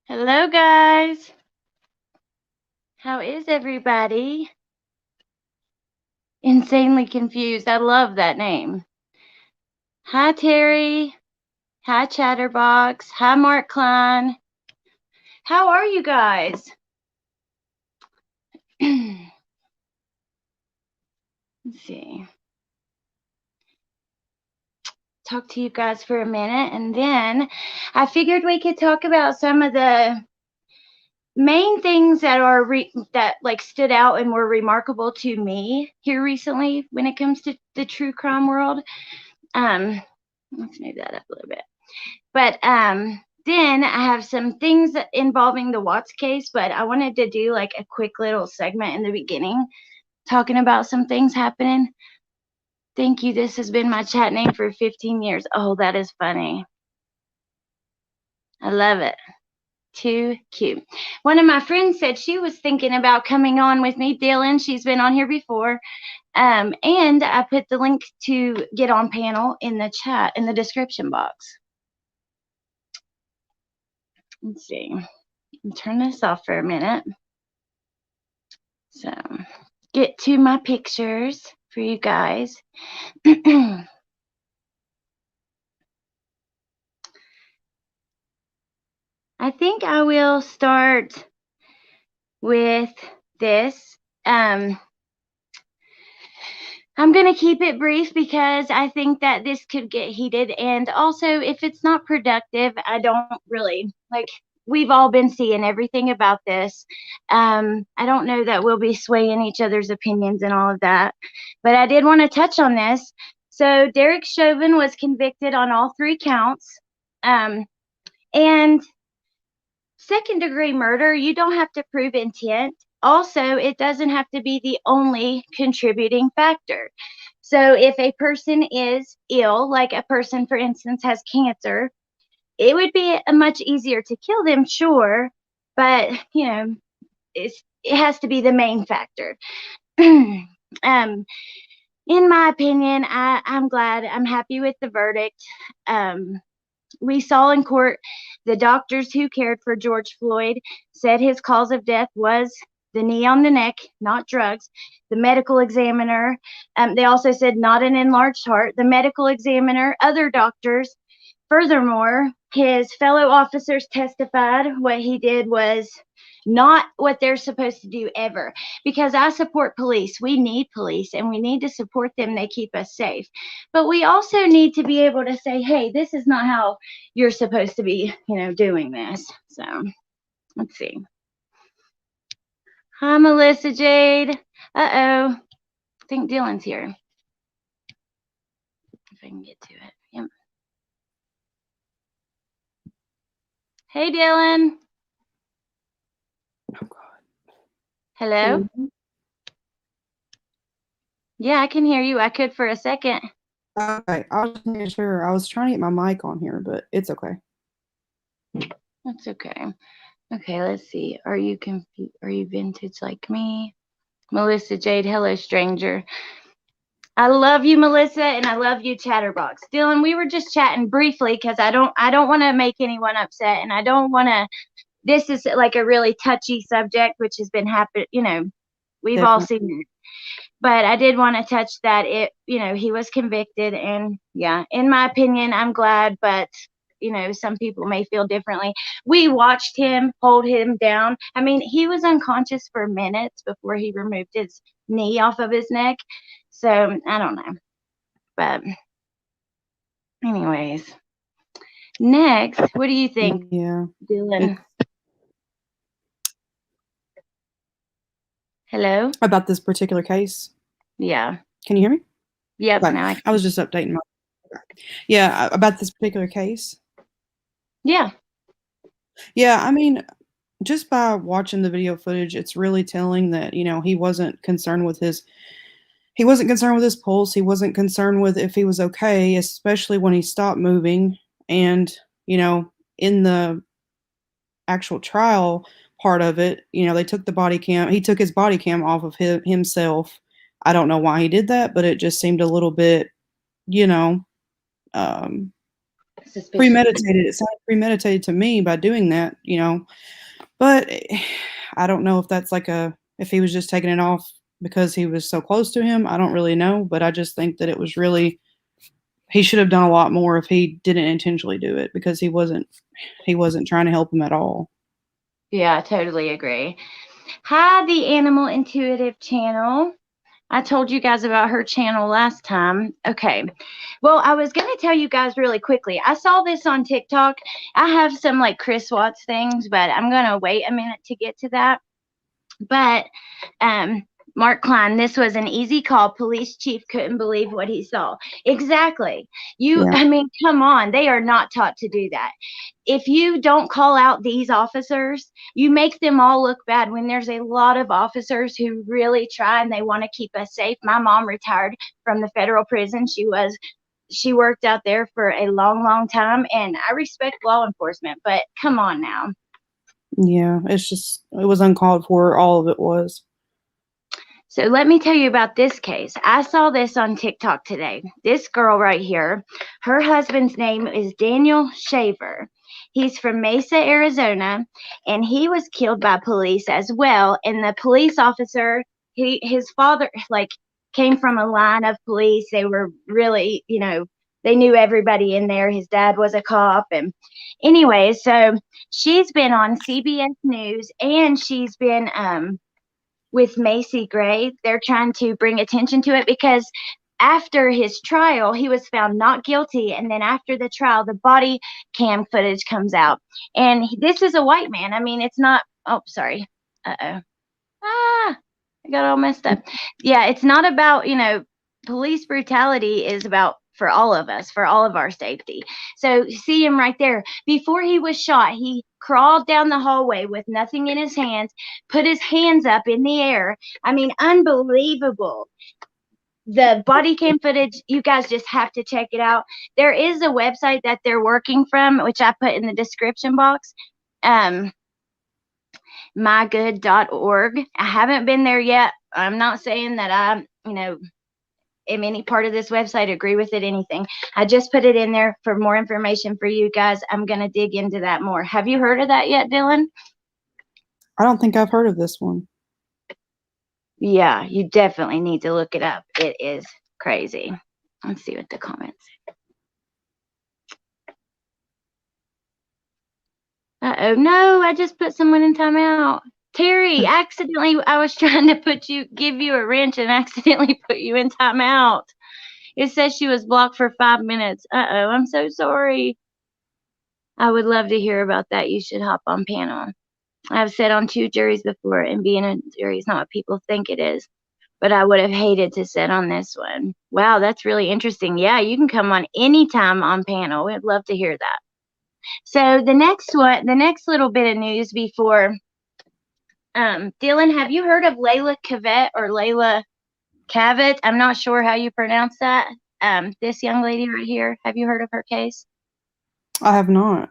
Hello, guys. How is everybody? Insanely confused. I love that name. Hi, Terry. Hi, Chatterbox. Hi, Mark Klein. How are you guys? Let's see. Talk to you guys for a minute, and then I figured we could talk about some of the main things that are that like stood out and were remarkable to me here recently when it comes to the true crime world. Let's move that up a little bit. But then I have some things involving the Watts case, but I wanted to do like a quick little segment in the beginning talking about some things happening. Thank you. This has been my chat name for 15 years. Oh, that is funny. I love it. Too cute. One of my friends said she was thinking about coming on with me, Dylan. She's been on here before. And I put the link to get on panel in the chat in the description box. Let's see. Turn this off for a minute. So, get to my pictures for you guys. I think I will start with this. I'm going to keep it brief because I think that this could get heated. And also, if it's not productive, I don't really like. We've all been seeing everything about this. I don't know that we'll be swaying each other's opinions and all of that. But I did want to touch on this. So Derek Chauvin was convicted on all 3 counts. And second-degree murder, you don't have to prove intent. Also, it doesn't have to be the only contributing factor. So if a person is ill, like a person, for instance, has cancer, it would be much easier to kill them, sure, but, you know, it has to be the main factor. In my opinion, I'm glad. I'm happy with the verdict. We saw in court the doctors who cared for George Floyd said his cause of death was the knee on the neck, not drugs. The medical examiner, they also said not an enlarged heart. The medical examiner, other doctors. Furthermore, his fellow officers testified what he did was not what they're supposed to do ever. Because I support police. We need police and we need to support them. They keep us safe. But we also need to be able to say, hey, this is not how you're supposed to be, doing this. So let's see. Hi, Melissa Jade. Uh-oh. I think Dylan's here. If I can get to it. Yep. Hey, Dylan. Oh, God. Hello? Yeah, I can hear you. I could for a second. Okay, I was just making sure. I was trying to get my mic on here, but it's okay. That's okay. Okay, let's see. Are you confused? Are you vintage like me? Melissa Jade, hello, stranger. I love you, Melissa, and I love you, Chatterbox. Dylan, we were just chatting briefly because I don't want to make anyone upset, and I don't want to. This is like a really touchy subject, which has been happening. We've all seen it. But I did want to touch that he was convicted, and yeah, in my opinion, I'm glad, but some people may feel differently. We watched him hold him down. I mean, he was unconscious for minutes before he removed his knee off of his neck. So I don't know. But anyways, next, what do you think, Dylan? Hello? About this particular case? Yeah. Can you hear me? Yep. Okay. Now I was just updating my. Yeah, about this particular case. Yeah. Yeah, I mean, just by watching the video footage, it's really telling that he wasn't concerned with his. He wasn't concerned with his pulse. He wasn't concerned with if he was okay, especially when he stopped moving. And in the actual trial part of it, they took the body cam. He took his body cam off of himself I don't know why he did that, but it just seemed a little bit, you know, um, Suspicious. premeditated. It sounded premeditated to me by doing that, but I don't know if that's like if he was just taking it off because he was so close to him. I don't really know, but I just think that it was really, he should have done a lot more if he didn't intentionally do it, because he wasn't trying to help him at all. Yeah, I totally agree. Hi, the Animal Intuitive channel. I told you guys about her channel last time. Okay. Well, I was going to tell you guys really quickly. I saw this on TikTok. I have some like Chris Watts things, but I'm going to wait a minute to get to that. But um, Mark Klein, this was an easy call. Police chief couldn't believe what he saw. Exactly. Yeah. I mean, come on. They are not taught to do that. If you don't call out these officers, you make them all look bad when there's a lot of officers who really try and they want to keep us safe. My mom retired from the federal prison. She worked out there for a long, long time, and I respect law enforcement, but come on now. Yeah, it was uncalled for, all of it was. So let me tell you about this case. I saw this on TikTok today. This girl right here, her husband's name is Daniel Shaver. He's from Mesa, Arizona, and he was killed by police as well. And the police officer, his father, like, came from a line of police. They were really, they knew everybody in there. His dad was a cop. And anyway, so she's been on CBS News, and she's been with Macy Gray. They're trying to bring attention to it because after his trial, he was found not guilty. And then after the trial, the body cam footage comes out. And this is a white man. I mean, it's not, oh, sorry. Uh-oh. Ah, I got all messed up. Yeah, it's not about, police brutality is about for all of us, for all of our safety. So see him right there. Before he was shot, he crawled down the hallway with nothing in his hands, put his hands up in the air. I mean, unbelievable. The body cam footage, you guys just have to check it out. There is a website that they're working from, which I put in the description box. mygood.org. I haven't been there yet. I'm not saying that I, am any part of this website, agree with it, anything. I just put it in there for more information for you guys. I'm going to dig into that more. Have you heard of that yet, Dylan? I don't think I've heard of this one. Yeah, you definitely need to look it up. It is crazy. Let's see what the comments say. Uh-oh, no, I just put someone in timeout. Terry, accidentally, I was trying to give you a wrench and accidentally put you in timeout. It says she was blocked for 5 minutes. Uh-oh, I'm so sorry. I would love to hear about that. You should hop on panel. I've sat on 2 juries before, and being a jury is not what people think it is. But I would have hated to sit on this one. Wow, that's really interesting. Yeah, you can come on anytime on panel. We'd love to hear that. So the next little bit of news before Dylan, have you heard of Leila Cavett or Leila Cavett? I'm not sure how you pronounce that. This young lady right here, have you heard of her case? I have not.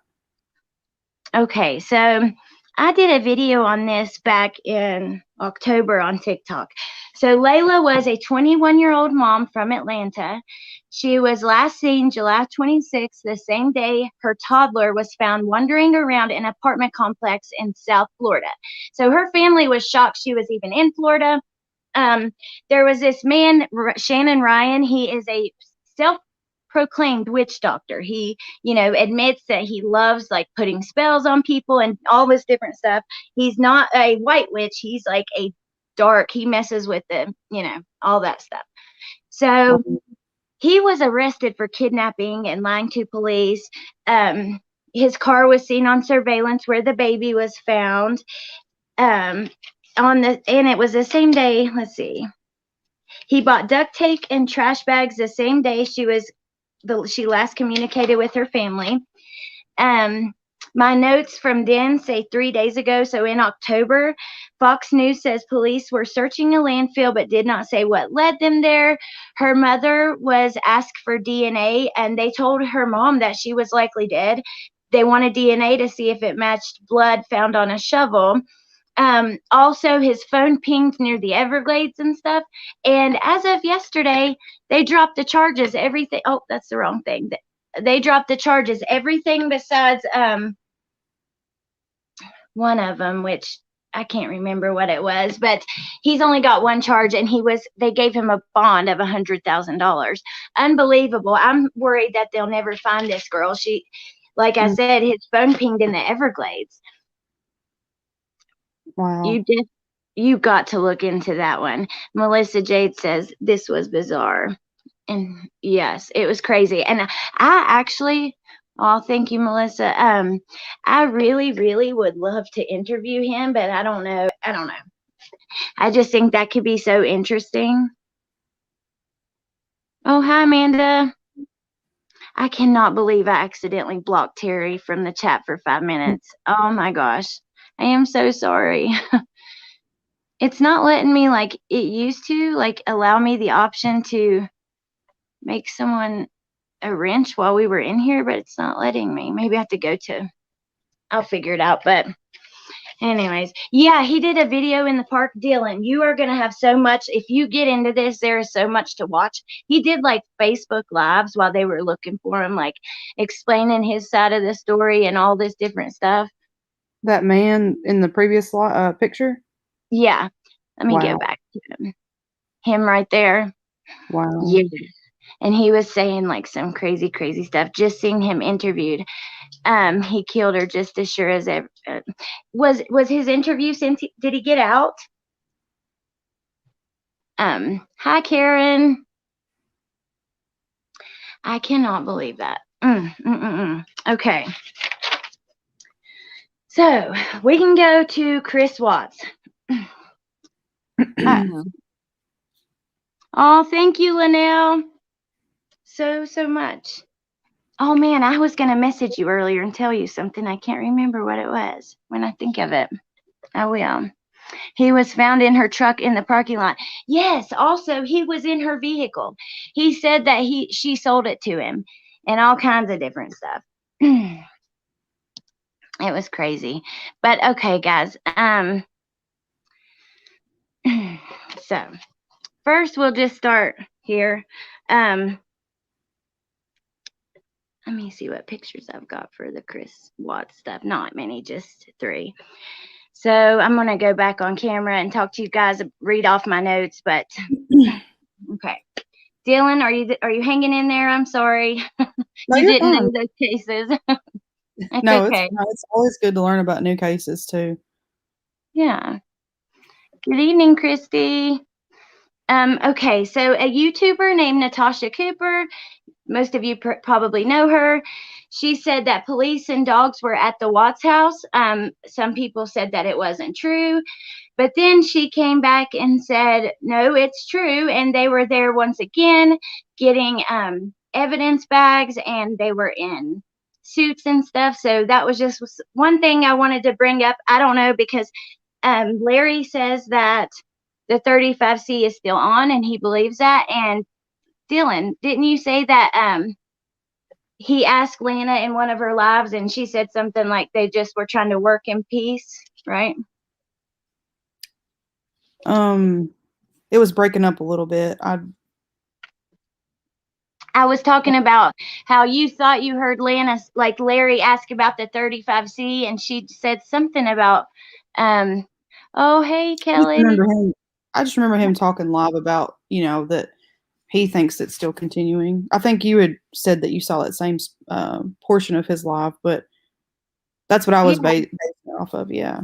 Okay, so I did a video on this back in October on TikTok. So Layla was a 21-year-old mom from Atlanta. She was last seen July 26th, the same day her toddler was found wandering around an apartment complex in South Florida. So her family was shocked she was even in Florida. There was this man, Shannon Ryan. He is a self-proclaimed witch doctor. He, admits that he loves like putting spells on people and all this different stuff. He's not a white witch. He's like a dark. He messes with the, all that stuff. So he was arrested for kidnapping and lying to police. His car was seen on surveillance where the baby was found. And it was the same day. Let's see. He bought duct tape and trash bags the same day she last communicated with her family. My notes from then say 3 days ago. So in October, Fox News says police were searching a landfill but did not say what led them there. Her mother was asked for DNA, and they told her mom that she was likely dead. They wanted DNA to see if it matched blood found on a shovel. Also, his phone pinged near the Everglades and stuff. And as of yesterday, they dropped the charges. Everything. Oh, that's the wrong thing. They dropped the charges. Everything besides one of them, which I can't remember what it was, but he's only got one charge, and they gave him a bond of $100,000. Unbelievable. I'm worried that they'll never find this girl. Like I said, his phone pinged in the Everglades. Wow. You got to look into that one. Melissa Jade says this was bizarre. And yes, it was crazy. And I actually, oh, thank you, Melissa. I really, really would love to interview him, but I don't know. I just think that could be so interesting. Oh, hi, Amanda. I cannot believe I accidentally blocked Terry from the chat for 5 minutes. Oh my gosh. I am so sorry. It's not letting me like it used to, like allow me the option to make someone a wrench while we were in here, but it's not letting me. Maybe I have to I'll figure it out. But anyways, yeah, he did a video in the park. Dylan, you are going to have so much. If you get into this, there is so much to watch. He did like Facebook lives while they were looking for him, like explaining his side of the story and all this different stuff. That man in the previous picture? Yeah. Let me Wow. go back to him. Him right there. Wow. Yeah. And he was saying like some crazy, crazy stuff. Just seeing him interviewed. He killed her just as sure as ever. Was his interview since did he get out? Hi Karen. I cannot believe that. Okay. So we can go to Chris Watts. Oh, thank you, Linnell. So much. Oh man, I was gonna message you earlier and tell you something. I can't remember what it was. When I think of it, I will. He was found in her truck in the parking lot. Yes, also he was in her vehicle. He said that she sold it to him and all kinds of different stuff. It was crazy. But okay, guys. So first we'll just start here. Let me see what pictures I've got for the Chris Watts stuff. Not many, just 3. So I'm going to go back on camera and talk to you guys, read off my notes, but okay. Dylan, are you hanging in there? I'm sorry. No, You you're didn't fine. know those cases. It's No, okay. it's always good to learn about new cases too. Yeah. Good evening, Christy. Okay, so a YouTuber named Natasha Cooper, most of you probably know her. She said that police and dogs were at the Watts house. Some people said that it wasn't true. But then she came back and said, no, it's true. And they were there once again getting evidence bags, and they were in suits and stuff. So that was just one thing I wanted to bring up. I don't know, because Larry says that the 35C is still on, and he believes that. And Dylan, didn't you say that he asked Lana in one of her lives, and she said something like they just were trying to work in peace, right? It was breaking up a little bit. I was talking about how you thought you heard Lana, like Larry, ask about the 35C, and she said something about, oh, hey, Kelly. I just remember him talking live about, that he thinks it's still continuing. I think you had said that you saw that same portion of his live, but that's what I was basing it off of. Yeah.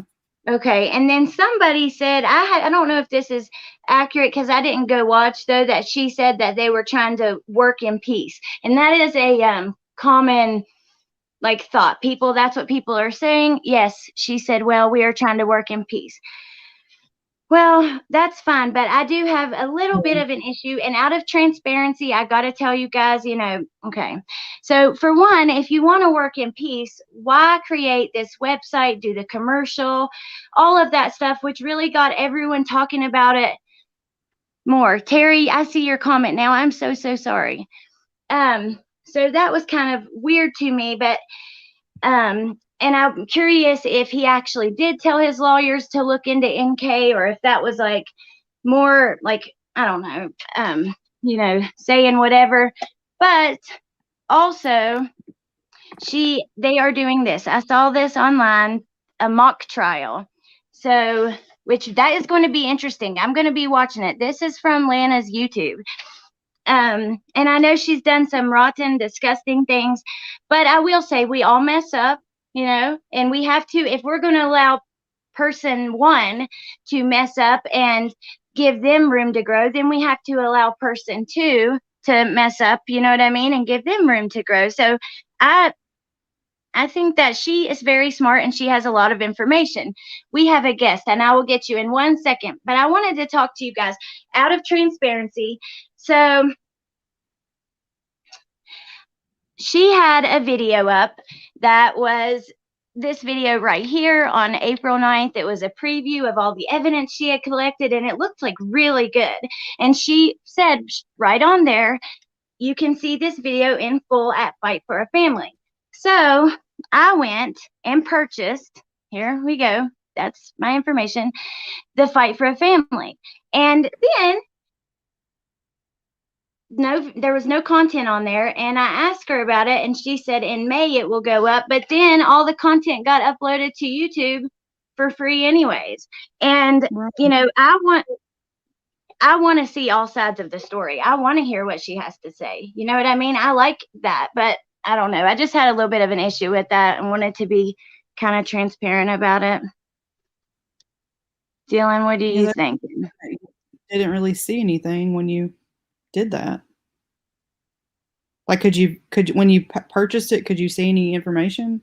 Okay, and then somebody said I don't know if this is accurate because I didn't go watch, though, that she said that they were trying to work in peace, and that is a common like thought. That's what people are saying. Yes, she said, well, we are trying to work in peace. Well, that's fine, but I do have a little bit of an issue, and out of transparency, I got to tell you guys, okay. So for one, if you want to work in peace, why create this website, do the commercial, all of that stuff, which really got everyone talking about it more. Terry, I see your comment now. I'm so sorry. So that was kind of weird to me, but and I'm curious if he actually did tell his lawyers to look into NK, or if that was like more like, I don't know, saying whatever. But also, they are doing this. I saw this online, a mock trial. So, which that is going to be interesting. I'm going to be watching it. This is from Lana's YouTube. And I know she's done some rotten, disgusting things, but I will say we all mess up, and we have to, if we're going to allow person one to mess up and give them room to grow, then we have to allow person two to mess up, you know what I mean, and give them room to grow. So I I think that she is very smart and she has a lot of information. We have a guest, and I will get you in 1 second, but I wanted to talk to you guys out of transparency. So she had a video up that was this video right here on April 9th. It was a preview of all the evidence she had collected, and it looked like really good. And she said right on there, you can see this video in full at Fight for a Family. So I went and purchased, here we go, that's my information, the Fight for a Family. And then there was no content on there, and I asked her about it, and she said in May it will go up, but then all the content got uploaded to YouTube for free anyways. And Right. I want to see all sides of the story. I want to hear what she has to say. You know what I mean? I like that, but I don't know. I just had a little bit of an issue with that and wanted to be kind of transparent about it. Dylan, what do Yeah, you think? you didn't really see anything when you did that. Like, when you purchased it, could you see any information?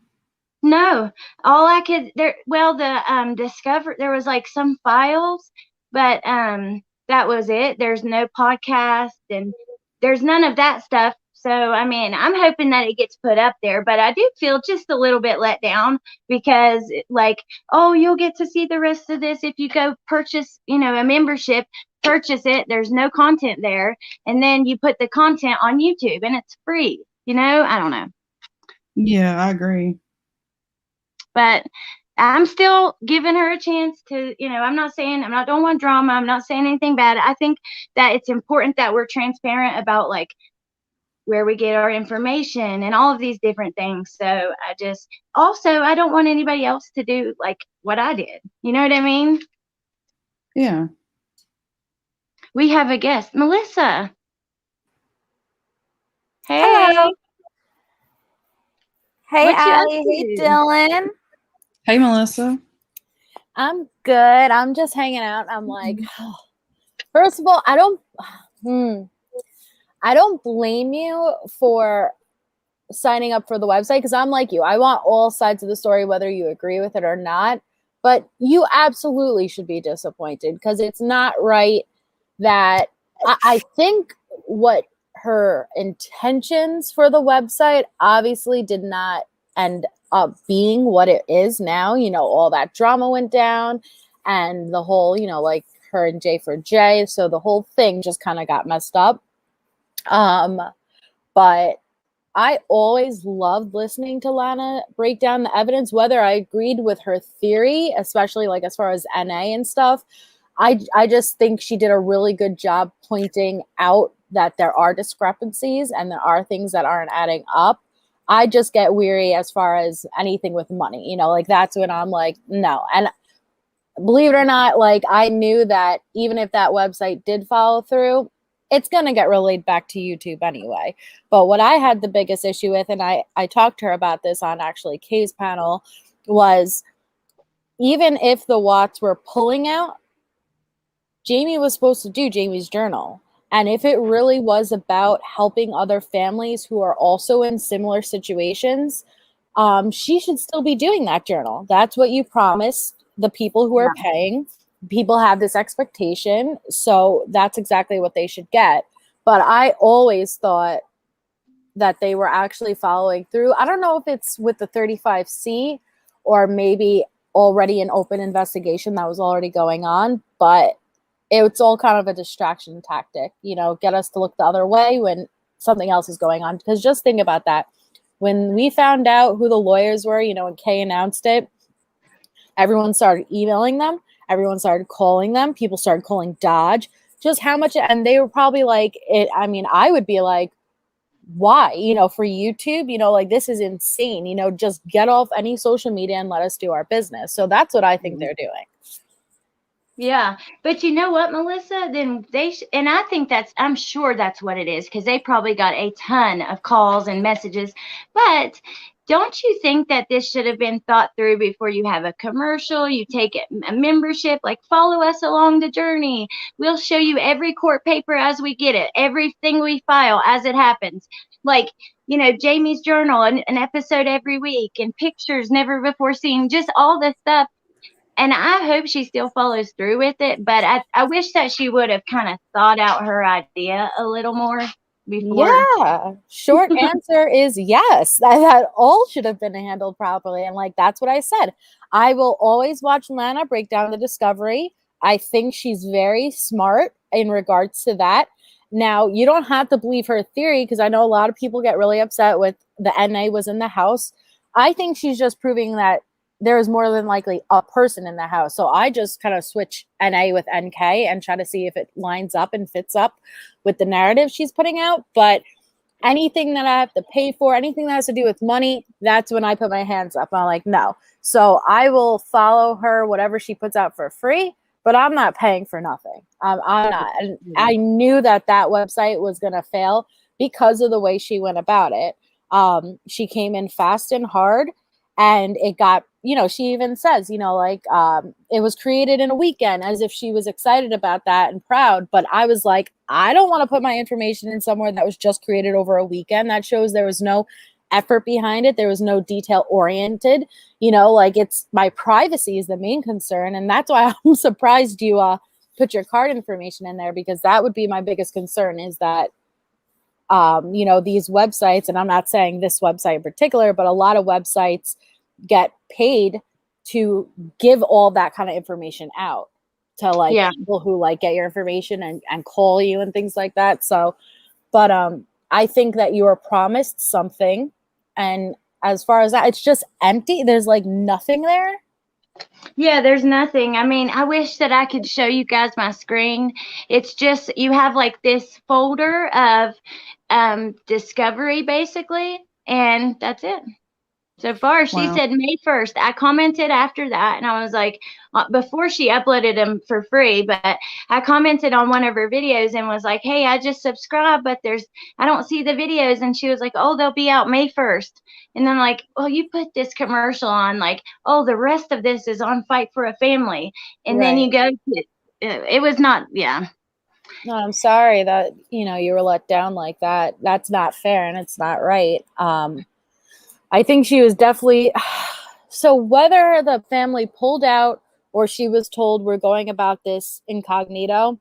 No, all I could there. Well, the discover there was like some files, but that was it. There's no podcast and there's none of that stuff. So I mean, I'm hoping that it gets put up there, but I do feel just a little bit let down because like, oh, you'll get to see the rest of this if you go purchase, a membership. Purchase it. There's no content there, and then you put the content on YouTube and it's free. I don't know. Yeah, I agree. But I'm still giving her a chance to, don't want drama. I'm not saying anything bad. I think that it's important that we're transparent about like where we get our information and all of these different things. So I don't want anybody else to do like what I did. You know what I mean? Yeah. We have a guest, Melissa. Hello. Hey, Hey, what you up Allie. Hey, to? Dylan. Hey, Melissa. I'm good. I'm just hanging out. I'm like, first of all, I don't blame you for signing up for the website because I'm like you. I want all sides of the story, whether you agree with it or not. But you absolutely should be disappointed because it's not right that I think what her intentions for the website obviously did not end up being what it is now. All that drama went down and the whole, like her and J for J. So the whole thing just kind of got messed up. But I always loved listening to Lana break down the evidence, whether I agreed with her theory, especially like as far as NA and stuff. I just think she did a really good job pointing out that there are discrepancies and there are things that aren't adding up. I just get weary as far as anything with money, like that's when I'm like, no. And believe it or not, like I knew that even if that website did follow through, it's going to get relayed back to YouTube anyway. But what I had the biggest issue with, and I talked to her about this on actually Kay's panel, was even if the Watts were pulling out, Jamie was supposed to do Jamie's journal. And if it really was about helping other families who are also in similar situations, she should still be doing that journal. That's what you promised the people who are paying. People have this expectation, so that's exactly what they should get. But I always thought that they were actually following through. I don't know if it's with the 35C or maybe already an open investigation that was already going on, but it's all kind of a distraction tactic, get us to look the other way when something else is going on. Because just think about that. When we found out who the lawyers were, when Kay announced it, everyone started emailing them. Everyone started calling them. People started calling Dodge. Just how much, and they were probably like, I would be like, why? For YouTube, like, this is insane. Just get off any social media and let us do our business. So that's what I think they're doing. Yeah, but you know what, Melissa? Then and I think I'm sure that's what it is, because they probably got a ton of calls and messages. But don't you think that this should have been thought through before you have a commercial? You take a membership, like, follow us along the journey. We'll show you every court paper as we get it, everything we file as it happens. Like, Jamie's journal, an episode every week, and pictures never before seen, just all this stuff. And I hope she still follows through with it, but I wish that she would have kind of thought out her idea a little more before. Yeah. Short answer is yes. That all should have been handled properly. And like, that's what I said. I will always watch Lana break down the discovery. I think she's very smart in regards to that. Now, you don't have to believe her theory, because I know a lot of people get really upset with the NA was in the house. I think she's just proving that there is more than likely a person in the house. So I just kind of switch NA with NK and try to see if it lines up and fits up with the narrative she's putting out. But anything that I have to pay for, anything that has to do with money, that's when I put my hands up. I'm like, no. So I will follow her, whatever she puts out for free, but I'm not paying for nothing. I'm not. And I knew that website was going to fail because of the way she went about it. She came in fast and hard. And it got, she even says, it was created in a weekend, as if she was excited about that and proud. But I was like, I don't want to put my information in somewhere that was just created over a weekend. That shows there was no effort behind it. There was no detail oriented, it's my privacy is the main concern. And that's why I'm surprised you put your card information in there, because that would be my biggest concern, is that these websites, and I'm not saying this website in particular, but a lot of websites get paid to give all that kind of information out to people who get your information and call you and things like that. So, but I think that you were promised something, and as far as that, it's just empty. There's nothing there. Yeah, there's nothing. I mean, I wish that I could show you guys my screen. It's just, you have this folder of discovery, basically, and that's it. So far, she said May 1st. I commented after that, and I was like, before she uploaded them for free, but I commented on one of her videos and was like, hey, I just subscribed, but I don't see the videos. And she was like, oh, they'll be out May 1st. And then you put this commercial on, oh, the rest of this is on Fight for a Family. And then you go, it was not, yeah. No, I'm sorry that, you were let down like that. That's not fair, and it's not right. I think she was definitely, so whether the family pulled out or she was told we're going about this incognito,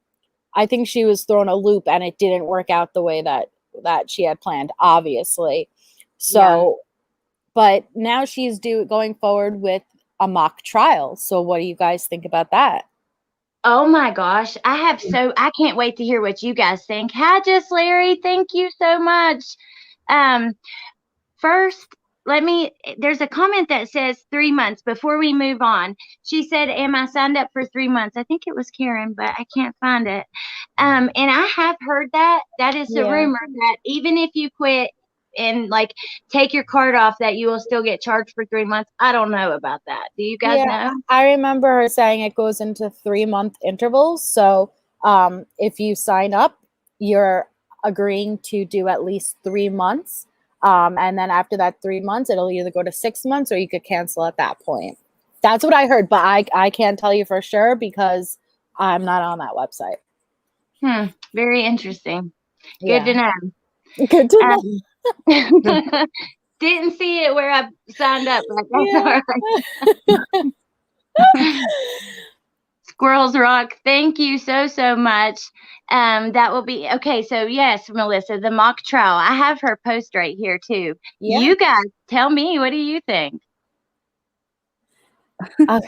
I think she was thrown a loop, and it didn't work out the way that she had planned, obviously. So, but now she's going forward with a mock trial. So what do you guys think about that? Oh my gosh. I can't wait to hear what you guys think. Hi, Just Larry. Thank you so much. First, there's a comment that says 3 months before we move on. She said, am I signed up for 3 months? I think it was Karen, but I can't find it. And I have heard that. That is a rumor that even if you quit and take your card off, that you will still get charged for 3 months. I don't know about that. Do you guys know? I remember her saying it goes into 3-month intervals. So if you sign up, you're agreeing to do at least 3 months. And then after that 3 months, it'll either go to 6 months or you could cancel at that point. That's what I heard, but I can't tell you for sure because I'm not on that website. Very interesting. Good to know. Good to know. Didn't see it where I signed up. That's all right. Squirrels Rock, thank you so much. That will be okay. So yes, Melissa, the mock trial. I have her post right here too. Yeah. You guys tell me, what do you think? Okay.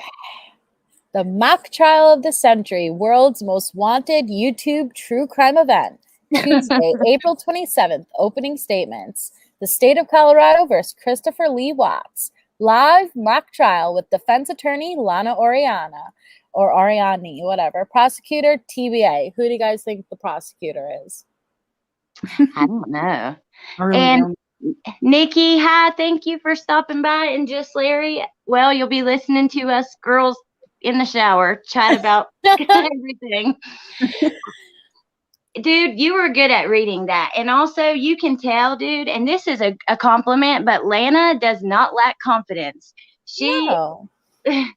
The mock trial of the century, world's most wanted YouTube true crime event. Tuesday, April 27th, opening statements. The State of Colorado versus Christopher Lee Watts. Live mock trial with defense attorney Lana Oriana. Or Ariani, whatever. Prosecutor, TBA. Who do you guys think the prosecutor is? I don't know. I really And don't. Nikki, hi, thank you for stopping by. And just Larry, well, you'll be listening to us girls in the shower chat about everything. Dude, you were good at reading that. And also, you can tell, dude, and this is a compliment, but Lana does not lack confidence. No.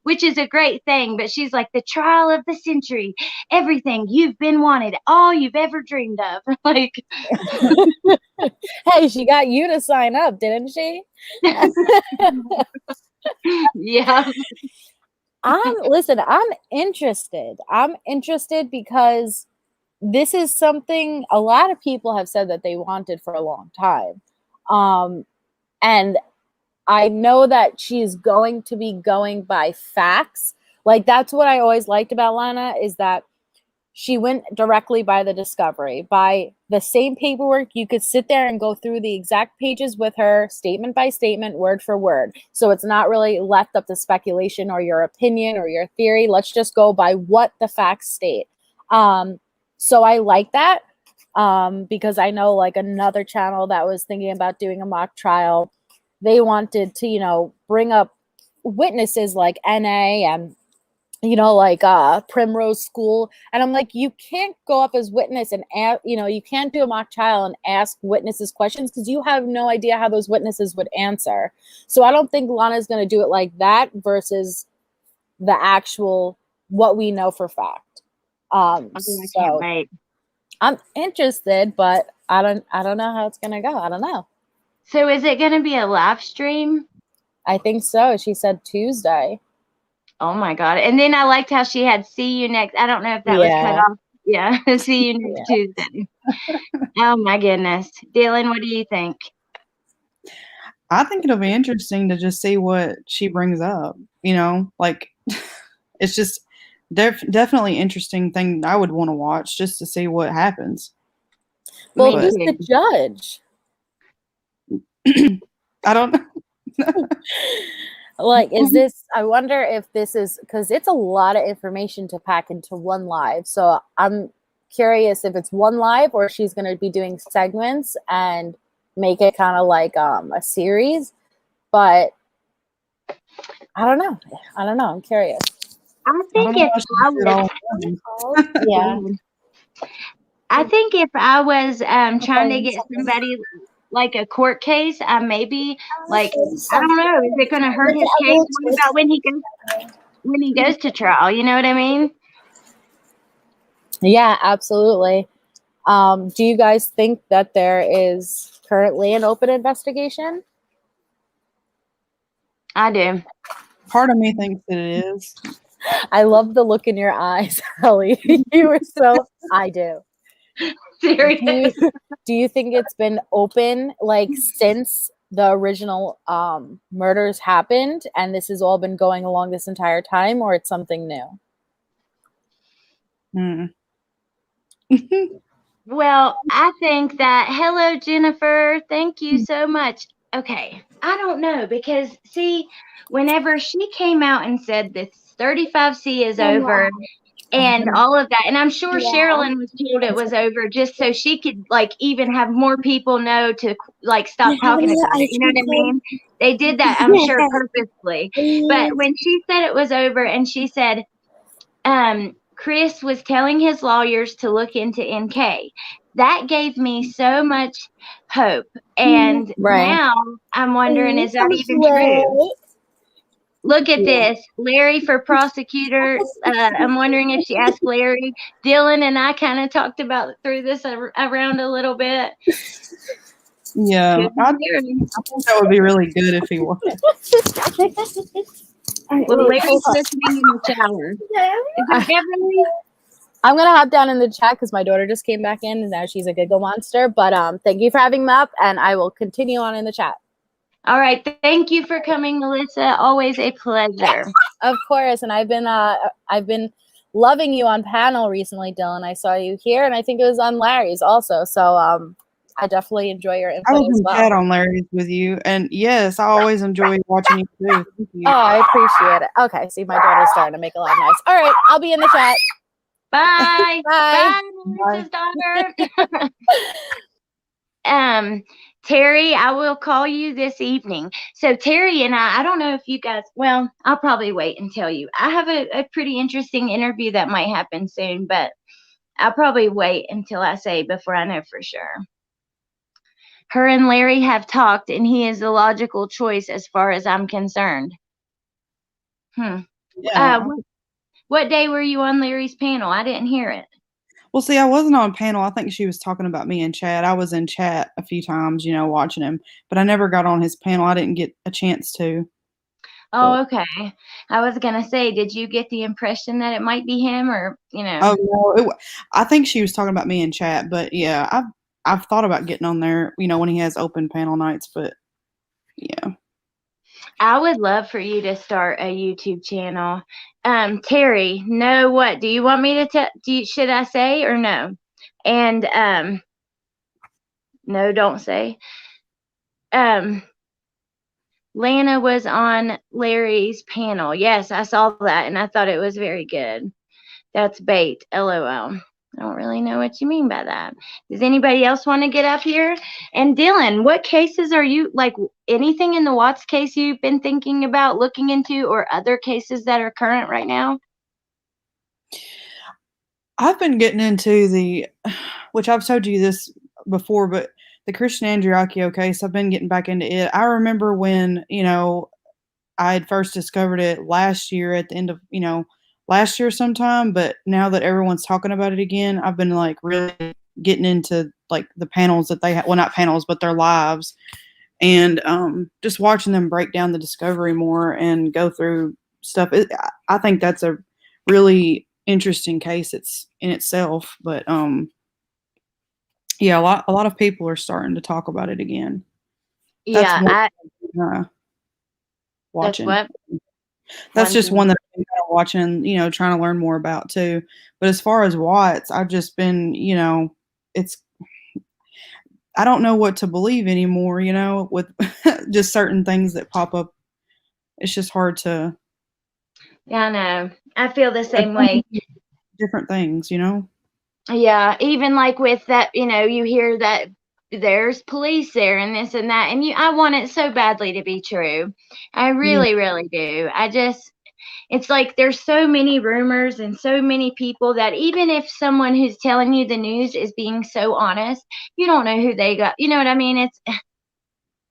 Which is a great thing, but she's like the trial of the century, everything you've been wanted, all you've ever dreamed of. Like, hey, she got you to sign up, didn't she? yeah. I'm interested. I'm interested because this is something a lot of people have said that they wanted for a long time. And I know that she's going to be going by facts. Like, that's what I always liked about Lana, is that she went directly by the discovery, by the same paperwork. You could sit there and go through the exact pages with her, statement by statement, word for word. So it's not really left up to speculation or your opinion or your theory. Let's just go by what the facts state. So I like that, because I know, like, another channel that was thinking about doing a mock trial, they wanted to, bring up witnesses like NA and, like Primrose School. And I'm like, you can't go up as witness and, you can't do a mock trial and ask witnesses questions because you have no idea how those witnesses would answer. So I don't think Lana's going to do it like that versus the actual, what we know for fact. I can't wait. I'm interested, but I don't know how it's going to go. I don't know. So is it going to be a live stream? I think so. She said Tuesday. Oh my God. And then I liked how she had see you next. I don't know if that was cut off. Yeah. See you next Tuesday. Oh my goodness. Dylan, what do you think? I think it'll be interesting to just see what she brings up. Like, it's just definitely interesting thing I would want to watch just to see what happens. Well, who's the judge? I don't know. Like, is this, I wonder if this is, because it's a lot of information to pack into one live. So I'm curious if it's one live or she's going to be doing segments and make it kind of like a series. But I don't know. I'm curious. I think if I was, yeah. I think if I was trying to get somebody like a court case, I maybe like, I don't know, is it going to hurt his case? What about when he goes to trial? You know what I mean? Yeah, absolutely. Do you guys think that there is currently an open investigation? I do. Part of me thinks that it is. I love the look in your eyes, Ellie. You were so, I do. Serious. Do you think it's been open like since the original murders happened and this has all been going along this entire time, or it's something new? Well, I think that, hello, Jennifer. Thank you so much. Okay. I don't know because, see, whenever she came out and said this 35C is over and all of that, and I'm sure Sherilyn was told it was over just so she could, like, even have more people know to, like, stop talking about it. You know what I mean? They did that, I'm sure, purposely. But when she said it was over and she said, Chris was telling his lawyers to look into NK. That gave me so much hope. And now I'm wondering, is that even true? Look at this. Larry for prosecutor. I'm wondering if she asked Larry. Dylan and I kind of talked about through this around a little bit. Yeah. I think that would be really good if he was. Well, Larry's listening in the shower. I'm going to hop down in the chat because my daughter just came back in and now she's a giggle monster. But thank you for having me up and I will continue on in the chat. All right. Thank you for coming, Melissa. Always a pleasure. Of course. And I've been loving you on panel recently, Dylan. I saw you here and I think it was on Larry's also. So I definitely enjoy your I input was as in well. chat on Larry's with you, and yes, I always enjoy watching you too. Thank you. Oh, I appreciate it. Okay, see, my daughter's starting to make a lot of noise. All right, I'll be in the chat. Bye. Bye. Bye, Melissa's daughter. Terry, I will call you this evening. So Terry and I don't know if you guys, well, I'll probably wait and tell you. I have a pretty interesting interview that might happen soon, but I'll probably wait until I say before I know for sure. Her and Larry have talked, and he is the logical choice as far as I'm concerned. Yeah. What day were you on Larry's panel? I didn't hear it. Well, see, I wasn't on panel. I think she was talking about me in chat. I was in chat a few times, watching him, but I never got on his panel. I didn't get a chance to. Oh, okay. I was gonna say, did you get the impression that it might be him, or Oh no, I think she was talking about me in chat, but yeah, I've thought about getting on there, when he has open panel nights, but yeah. I would love for you to start a YouTube channel. Terry, no, what do you want me to tell? Should I say or no? And no, don't say. Lana was on Larry's panel. Yes, I saw that, and I thought it was very good. That's bait. LOL. I don't really know what you mean by that. Does anybody else want to get up here? And Dylan, what cases are you, like anything in the Watts case you've been thinking about looking into, or other cases that are current right now? I've been getting into which I've told you this before, but the Christian Andriacchio case, I've been getting back into it. I remember when, I had first discovered it last year at the end of, last year sometime, but now that everyone's talking about it again, I've been like really getting into like the panels that they have, well, not panels, but their lives, and just watching them break down the discovery more and go through stuff. I think that's a really interesting case it's in itself, but yeah, a lot of people are starting to talk about it again. That's Yeah, one that's watching. what. That's just one that I've been kind of watching, trying to learn more about too. But as far as Watts, I've just been, it's I don't know what to believe anymore, with just certain things that pop up. It's just hard to. Yeah, I know. I feel the same way. Different things, Yeah, even like with that, you hear that there's police there and this and that, and I want it so badly to be true. I Yeah. really, really do. It's like there's so many rumors and so many people that even if someone who's telling you the news is being so honest, you don't know who they got. You know what I mean? It's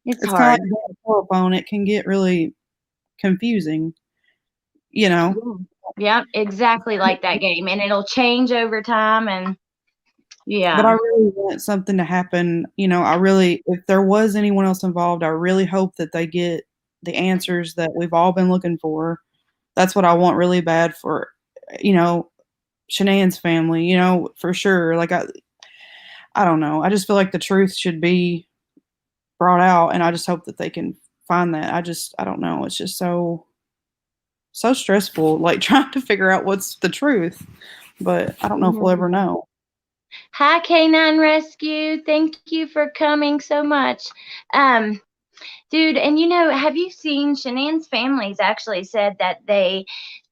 It's kind hard. of like a telephone. It can get really confusing, you know. Yeah, exactly like that game, and it'll change over time, and But I yeah. really want something to happen. If there was anyone else involved, I really hope that they get the answers that we've all been looking for. That's what I want really bad for, Shanae's family, for sure. Like, I don't know. I just feel like the truth should be brought out, and I just hope that they can find that. I don't know. It's just so stressful, like trying to figure out what's the truth. But I don't know if we'll ever know. Hi, Canine Rescue. Thank you for coming so much. Dude, and have you seen Shanann's family's actually said that they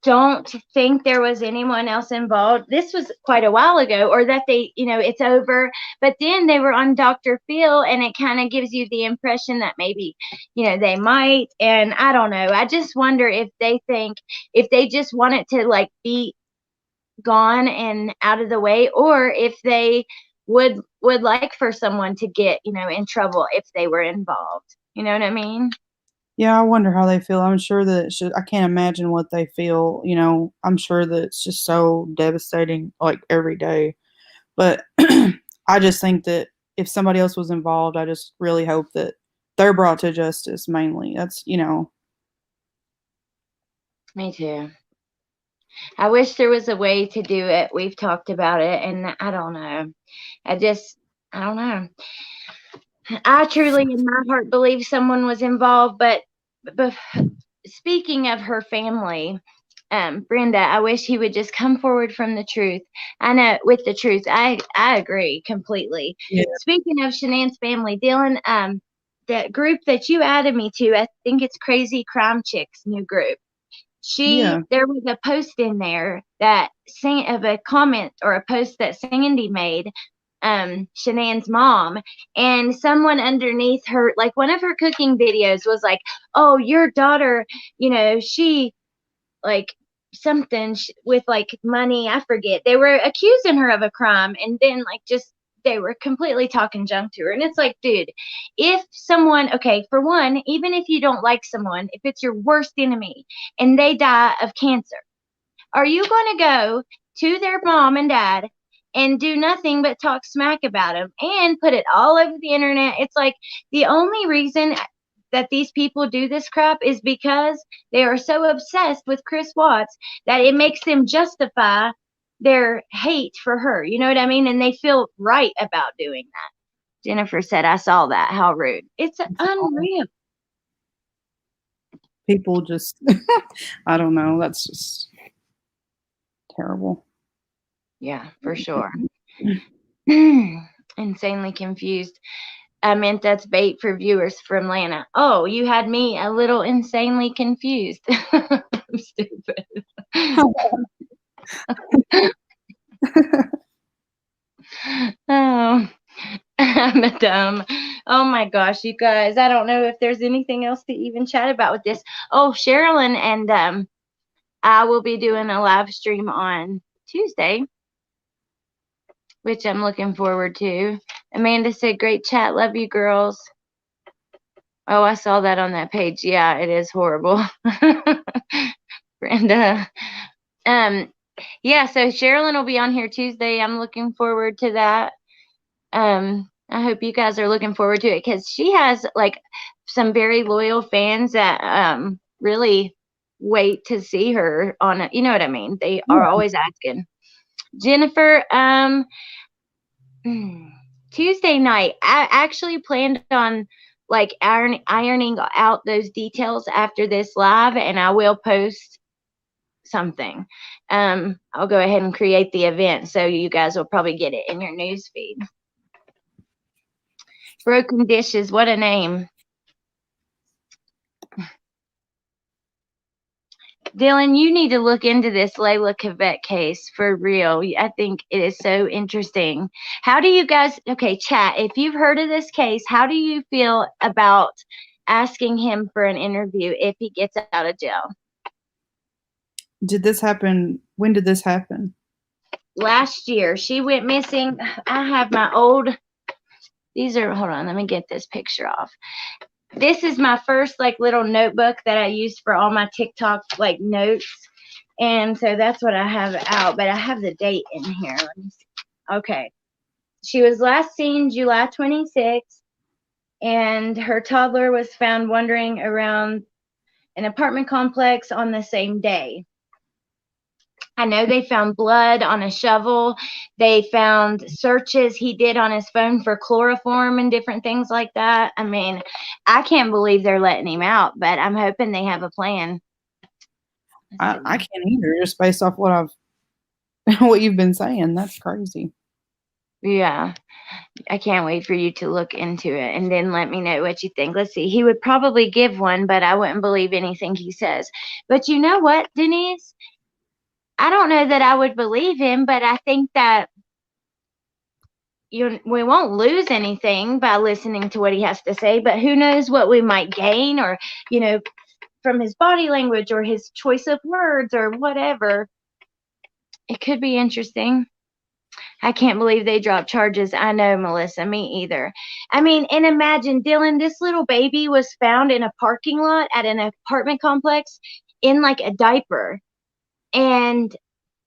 don't think there was anyone else involved? This was quite a while ago, or that it's over. But then they were on Dr. Phil, and it kind of gives you the impression that maybe, they might. And I don't know. I just wonder if they just want it to like be gone and out of the way, or if they would like for someone to get in trouble if they were involved. You know what I mean? Yeah, I wonder how they feel. I'm sure that I can't imagine what they feel. I'm sure that it's just so devastating, like every day. But I just think that if somebody else was involved, I just really hope that they're brought to justice mainly. That's. Me too. I wish there was a way to do it. We've talked about it, and I don't know. I don't know. I truly, in my heart, believe someone was involved. But speaking of her family, Brenda, I wish he would just come forward from the truth. I know, with the truth. I agree completely. Yeah. Speaking of Shanann's family, Dylan, that group that you added me to, I think it's Crazy Crime Chicks new group. Yeah. There was a post in there that of a comment or a post that Sandy made, Shanann's mom, and someone underneath her, like one of her cooking videos was like, oh, your daughter, she like something with like money, I forget. They were accusing her of a crime, and then like just they were completely talking junk to her. And it's like, dude, if someone, okay, for one, even if you don't like someone, if it's your worst enemy and they die of cancer, are you going to go to their mom and dad and do nothing but talk smack about them and put it all over the internet? It's like the only reason that these people do this crap is because they are so obsessed with Chris Watts that it makes them justify their hate for her. You know what I mean? And they feel right about doing that. Jennifer said, I saw that. How rude. It's unreal. People just, I don't know. That's just terrible. Yeah, for sure. Insanely confused. I meant that's bait for viewers from Lana. Oh, you had me a little insanely confused. I'm stupid. Oh, I'm a dumb. Oh my gosh, you guys. I don't know if there's anything else to even chat about with this. Oh, Sherilyn and I will be doing a live stream on Tuesday, which I'm looking forward to. Amanda said, great chat. Love you, girls. Oh, I saw that on that page. Yeah, it is horrible. Brenda. Yeah, so Sherilyn will be on here Tuesday. I'm looking forward to that. I hope you guys are looking forward to it because she has like some very loyal fans that really wait to see her on it. You know what I mean? They are always asking. Jennifer, Tuesday night, I actually planned on like ironing out those details after this live, and I will post something. I'll go ahead and create the event, so you guys will probably get it in your news feed. Broken Dishes, what a name. Dylan, you need to look into this Leila Cavett case for real. I think it is so interesting. How do you guys, okay, chat, if you've heard of this case, how do you feel about asking him for an interview if he gets out of jail? Did this happen? When did this happen? Last year. She went missing. I have my old, these are, hold on, let me get this picture off. This is my first like little notebook that I used for all my TikTok like notes. And so that's what I have out, but I have the date in here. Let me see. Okay. She was last seen July 26th, and her toddler was found wandering around an apartment complex on the same day. I know they found blood on a shovel. They found searches he did on his phone for chloroform and different things like that. I mean, I can't believe they're letting him out, but I'm hoping they have a plan. I can't either, just based off what you've been saying. That's crazy. Yeah. I can't wait for you to look into it and then let me know what you think. Let's see. He would probably give one, but I wouldn't believe anything he says. But you know what, Denise? I don't know that I would believe him, but I think that we won't lose anything by listening to what he has to say, but who knows what we might gain, or, from his body language or his choice of words or whatever. It could be interesting. I can't believe they dropped charges. I know, Melissa, me either. I mean, and imagine, Dylan, this little baby was found in a parking lot at an apartment complex in like a diaper and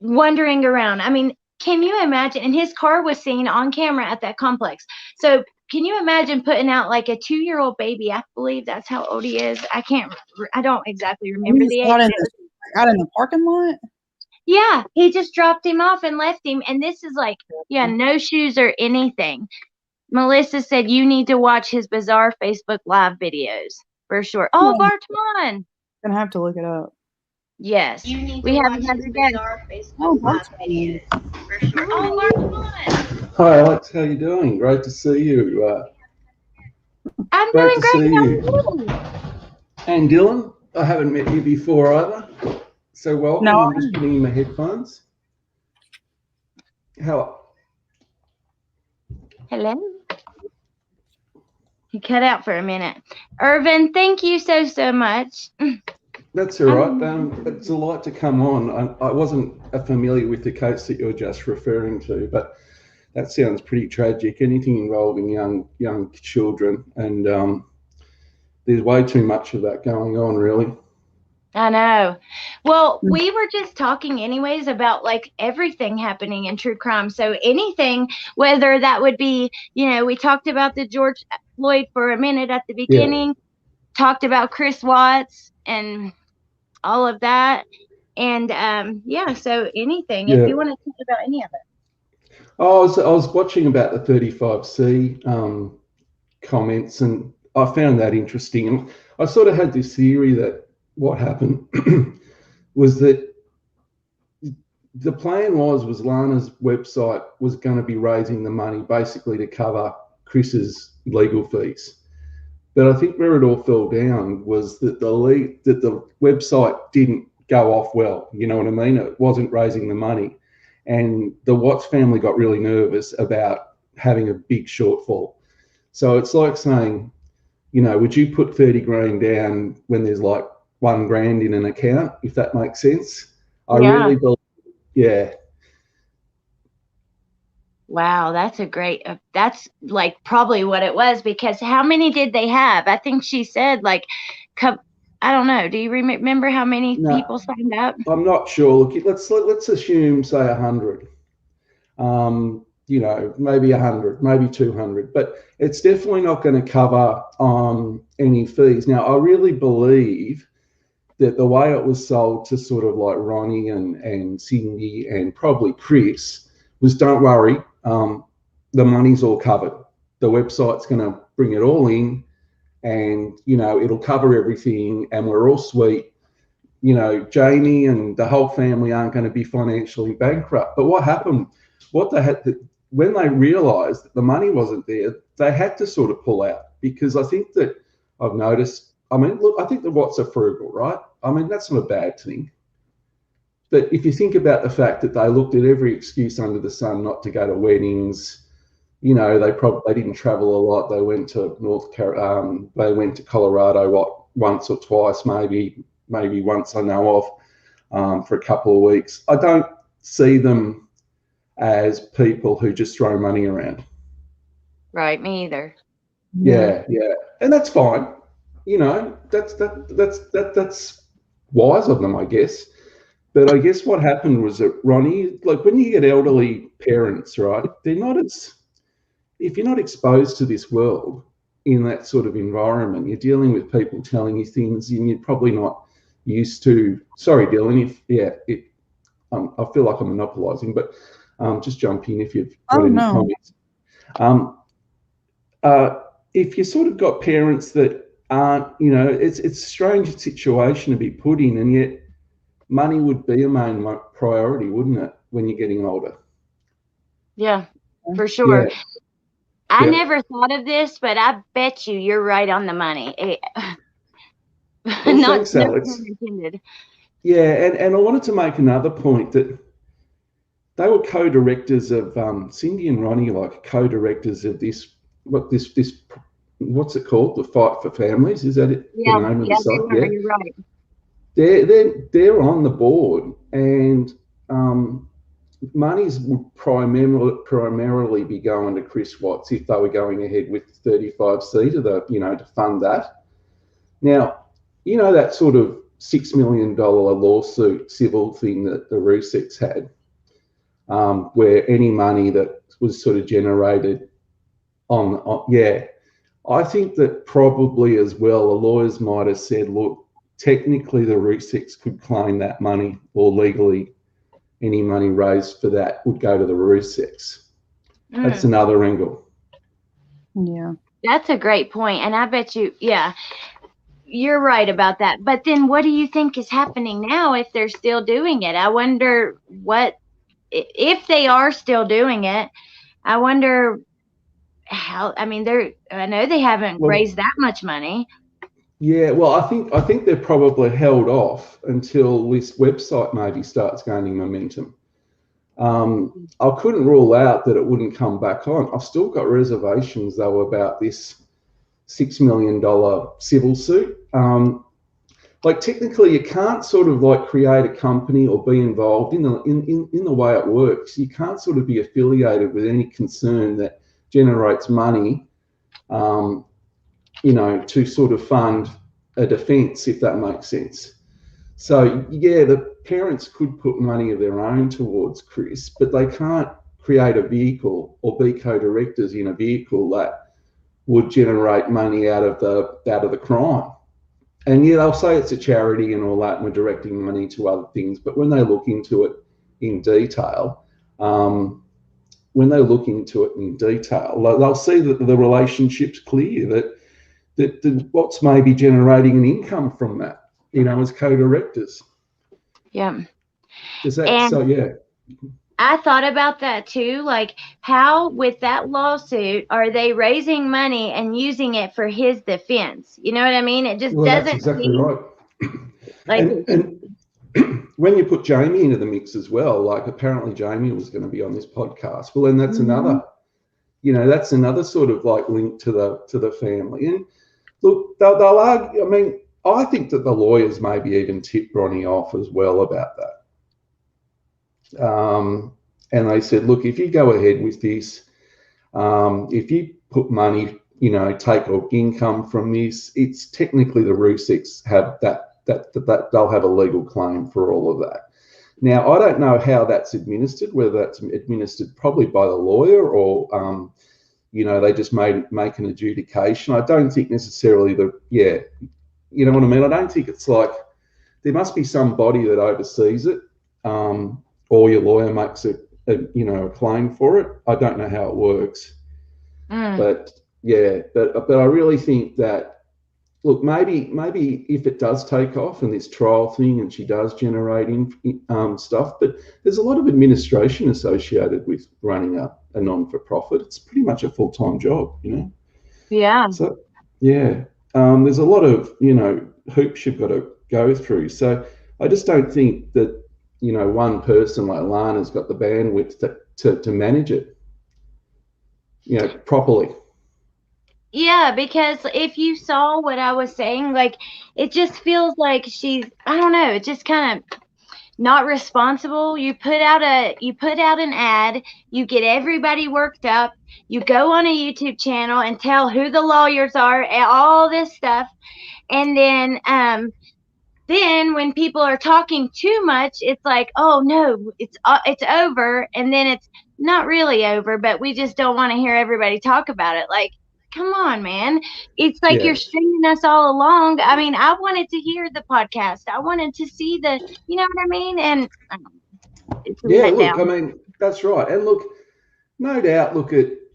wandering around. I mean, can you imagine? And his car was seen on camera at that complex. So can you imagine putting out like a 2-year-old baby? I believe that's how old he is. I don't exactly remember the age. Out in the parking lot? Yeah, he just dropped him off and left him. And this is like, no shoes or anything. Melissa said you need to watch his bizarre Facebook Live videos for sure. Oh, Bartwon. Gonna have to look it up. Yes. We have another guest. Oh, Bartwon. Oh, Bartwon. Hi, Alex. How you doing? Great to see you. I'm Great doing to great. see How are you. you? And Dylan, I haven't met you before either. So welcome. No. I'm just putting in my headphones. How? Hello. He cut out for a minute. Irvin, thank you so much. That's all right. It's a lot to come on. I wasn't familiar with the case that you're just referring to, but that sounds pretty tragic. Anything involving young children, and there's way too much of that going on, really. I know. Well, we were just talking anyways about like everything happening in true crime. So anything, whether that would be, we talked about the George Floyd for a minute at the beginning, talked about Chris Watts and all of that. And so anything, if you want to talk about any of it. I was watching about the 35C comments, and I found that interesting. And I sort of had this theory that what happened was that the plan was Lana's website was going to be raising the money basically to cover Chris's legal fees. But I think where it all fell down was that the website didn't go off well. You know what I mean? It wasn't raising the money. And the Watts family got really nervous about having a big shortfall. So it's like saying, would you put 30 grand down when there's like 1 grand in an account, if that makes sense? I really believe, yeah. Wow, that's like probably what it was, because how many did they have? I think she said like, I don't know. Do you remember how many people signed up? I'm not sure. Look, let's assume, say 100. Maybe 100, maybe 200, but it's definitely not going to cover any fees. Now, I really believe that the way it was sold to sort of like Ronnie and Cindy and probably Chris was, don't worry, the money's all covered. The website's going to bring it all in, and, it'll cover everything, and we're all sweet. Jamie and the whole family aren't going to be financially bankrupt. But what happened, when they realized that the money wasn't there, they had to sort of pull out, because I think that I've noticed, I think the Watts are frugal, right? That's not a bad thing. But if you think about the fact that they looked at every excuse under the sun not to go to weddings, they didn't travel a lot. They went to they went to Colorado, once or twice, maybe once I know of, for a couple of weeks. I don't see them as people who just throw money around. Right, me either. Yeah, and that's fine. That's wise of them, I guess. But I guess what happened was that, Ronnie, like when you get elderly parents, right, they're not as, if you're not exposed to this world in that sort of environment, you're dealing with people telling you things and you're probably not used to. Sorry, Dylan, I feel like I'm monopolising, but just jump in if you've got any comments. If you sort of got parents that aren't, it's a strange situation to be put in, and yet money would be a main priority, wouldn't it, when you're getting older? Yeah, for sure. Yeah. I never thought of this, but I bet you're right on the money. Thanks, Alex. Intended. Yeah, and I wanted to make another point that they were co-directors of Cindy and Ronnie, like co-directors of what's it called? The Fight for Families, is that it? Yeah, the name of the site? you're right. They're on the board, and monies would primarily be going to Chris Watts if they were going ahead with 35C to fund that. Now, that sort of $6 million lawsuit civil thing that the Ruseks had, where any money that was sort of generated I think that probably as well, the lawyers might have said, look, technically the Ruseks could claim that money, or legally any money raised for that would go to the Ruseks. That's another angle. Yeah. That's a great point. And I bet you, you're right about that. But then what do you think is happening now if they're still doing it? I wonder what, if they are still doing it, I wonder how, I mean, I know they haven't Well, raised that much money. yeah, well, I think they're probably held off until this website maybe starts gaining momentum. I couldn't rule out that it wouldn't come back on. I've still got reservations though about this $6 million civil suit. Like technically, you can't sort of like create a company or be involved in the way it works. You can't sort of be affiliated with any concern that generates money, to sort of fund a defence, if that makes sense. So yeah, the parents could put money of their own towards Chris, but they can't create a vehicle or be co-directors in a vehicle that would generate money out of the crime. And yeah, they'll say it's a charity and all that, and we're directing money to other things. But when they look into it in detail, they'll see that the relationship's clear, that what's maybe generating an income from that, as co-directors. Yeah. Is that And so? Yeah. I thought about that too. Like, how, with that lawsuit, are they raising money and using it for his defense? You know what I mean? It just Well, that's doesn't exactly seem right. like. And when you put Jamie into the mix as well, like apparently Jamie was going to be on this podcast. Well, then that's another, that's another sort of like link to the family. And look, they'll argue. I mean, I think that the lawyers maybe even tipped Ronnie off as well about that. And they said, look, if you go ahead with this, if you put money, take income from this, it's technically the Ruseks have that they'll have a legal claim for all of that. Now, I don't know how that's administered, whether that's administered probably by the lawyer or, they just make an adjudication. I don't think necessarily you know what I mean? I don't think it's like, there must be some body that oversees it, or your lawyer makes a claim for it. I don't know how it works. But yeah, but I really think that, look, maybe if it does take off and this trial thing and she does generate stuff, but there's a lot of administration associated with running a non-for-profit. It's pretty much a full-time job, Yeah. So yeah, there's a lot of, hoops you've got to go through. So I just don't think that, one person like Lana's got the bandwidth to manage it, properly. Yeah, because if you saw what I was saying, like, it just feels like she's, I don't know, it's just kind of not responsible. You put out an ad, you get everybody worked up, you go on a YouTube channel and tell who the lawyers are and all this stuff. And then when people are talking too much, it's like, oh no, it's over. And then it's not really over, but we just don't want to hear everybody talk about it. Like, come on, man. It's like you're stringing us all along. I mean, I wanted to hear the podcast. I wanted to see you know what I mean? And it's look, down. I mean, that's right. And look, no doubt,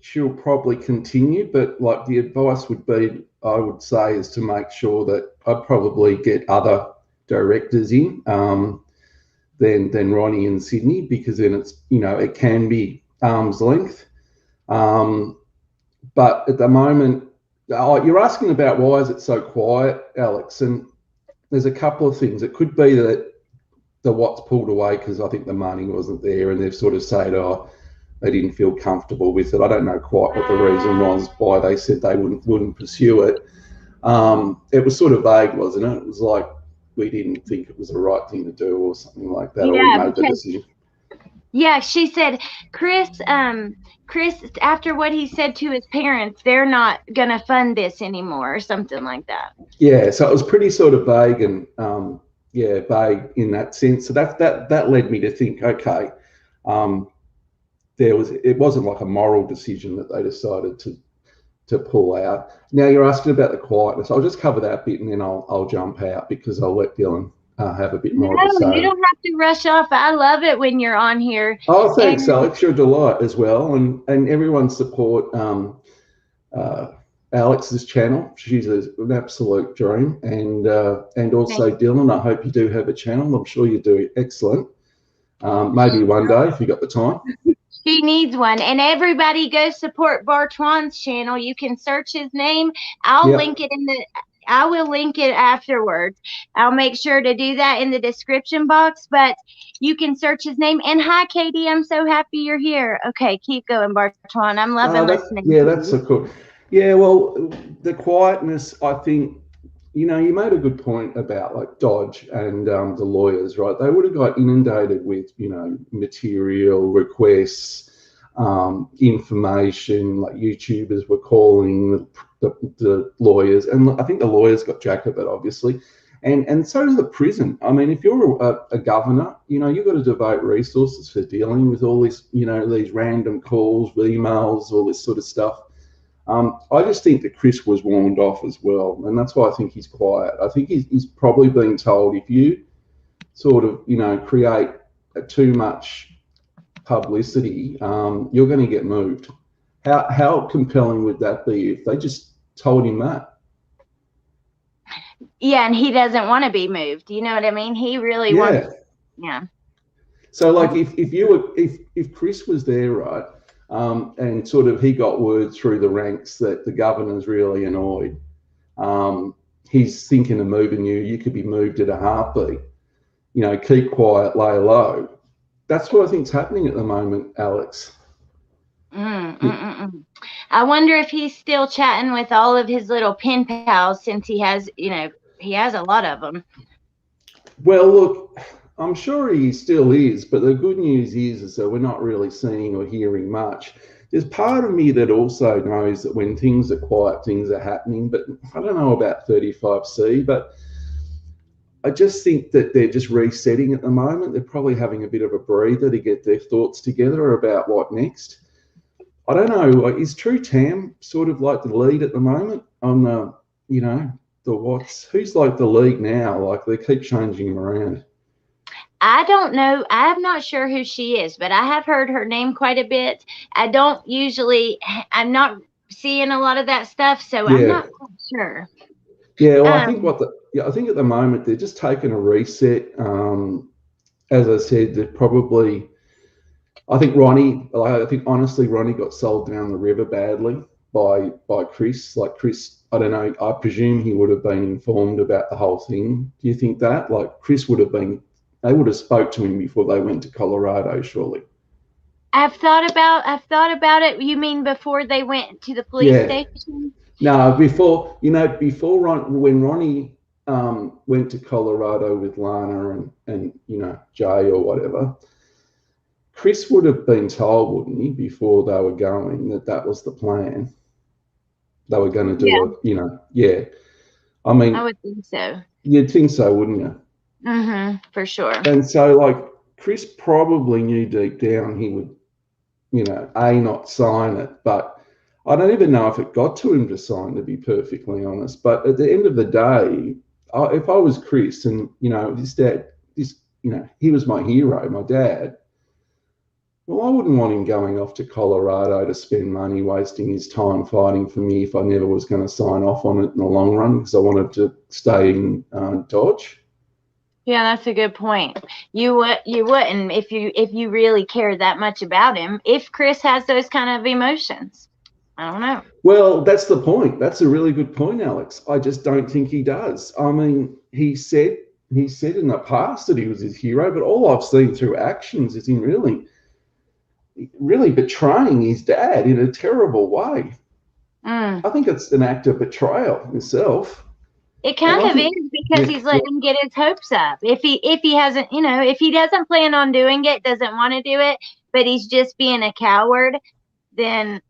she'll probably continue, but like the advice would be, I would say, is to make sure that I'd probably get other directors in than Ronnie and Sydney, because then it's, it can be arm's length. But at the moment, you're asking about why is it so quiet, Alex? And there's a couple of things. It could be that the Watts pulled away because I think the money wasn't there, and they've sort of said, they didn't feel comfortable with it. I don't know quite what the reason was why they said they wouldn't pursue it. It was sort of vague, wasn't it? It was like, we didn't think it was the right thing to do or something like that, or we made the decision. Yeah, she said, Chris, after what he said to his parents, they're not going to fund this anymore or something like that. Yeah, so it was pretty sort of vague and, vague in that sense. So that led me to think, okay, it wasn't like a moral decision that they decided to pull out. Now you're asking about the quietness. I'll just cover that bit and then I'll jump out because I'll let Dylan have a bit more to say. No, you don't have to rush off. I love it when you're on here. Oh, thanks, Alex. You're a delight as well, and everyone's support Alex's channel. She's an absolute dream, and also Dylan. I hope you do have a channel. I'm sure you do excellent. Maybe one day if you got the time. She needs one. And everybody go support Bartwon's channel. You can search his name. I'll link it I will link it afterwards. I'll make sure to do that in the description box, but you can search his name. And hi, Katie. I'm so happy you're here. Okay, keep going, Bartwon. I'm loving listening. Yeah, that's so cool. Yeah, well, the quietness, I think, you made a good point about like Dodge and the lawyers, right? They would have got inundated with, material requests, information, like YouTubers were calling the lawyers, and I think the lawyers got jack of it, obviously. And so does the prison. I mean, if you're a governor, you've got to devote resources for dealing with all this, these random calls, emails, all this sort of stuff. I just think that Chris was warned off as well, and that's why I think he's quiet. I think he's probably been told, if you sort of, create too much publicity, you're going to get moved. How compelling would that be if they just told him that? Yeah, and he doesn't want to be moved. You know what I mean? He really wants. Yeah. So, like, if Chris was there, right, and sort of he got word through the ranks that the governor's really annoyed, he's thinking of moving you. You could be moved at a heartbeat. Keep quiet, lay low. That's what I think's happening at the moment, Alex. I wonder if he's still chatting with all of his little pen pals, since he has, he has a lot of them. Well, look, I'm sure he still is, but the good news is that we're not really seeing or hearing much. There's part of me that also knows that when things are quiet, things are happening, but I don't know about 35C, but I just think that they're just resetting at the moment. They're probably having a bit of a breather to get their thoughts together about what next. I don't know. Is True Tam sort of like the lead at the moment on the, the what's? Who's like the lead now? Like they keep changing them around. I don't know. I'm not sure who she is, but I have heard her name quite a bit. I'm not seeing a lot of that stuff, so I'm not quite sure. Yeah, well, I think at the moment they're just taking a reset. As I said, they're probably. I think honestly Ronnie got sold down the river badly by Chris. Like Chris, I don't know. I presume he would have been informed about the whole thing. Do you think that? Like Chris would have been. They would have spoke to him before they went to Colorado, surely. I've thought about it. You mean before they went to the police station? No, when Ronnie went to Colorado with Lana and Jay or whatever, Chris would have been told, wouldn't he, before they were going, that was the plan. They were going to do it, I mean, I would think so. You'd think so, wouldn't you? For sure. And so, like, Chris probably knew deep down he would, not sign it, but I don't even know if it got to him to sign, to be perfectly honest. But at the end of the day, if I was Chris and, his dad, he was my hero, my dad, well, I wouldn't want him going off to Colorado to spend money, wasting his time fighting for me if I never was going to sign off on it in the long run because I wanted to stay in Dodge. Yeah, that's a good point. You wouldn't if you really cared that much about him. If Chris has those kind of emotions, I don't know. Well, that's the point. That's a really good point, Alex. I just don't think he does. I mean, he said in the past that he was his hero, but all I've seen through actions is him really betraying his dad in a terrible way. I think it's an act of betrayal himself. It kind of is, because he's letting him get his hopes up. If he hasn't, if he doesn't plan on doing it, doesn't want to do it, but he's just being a coward, then.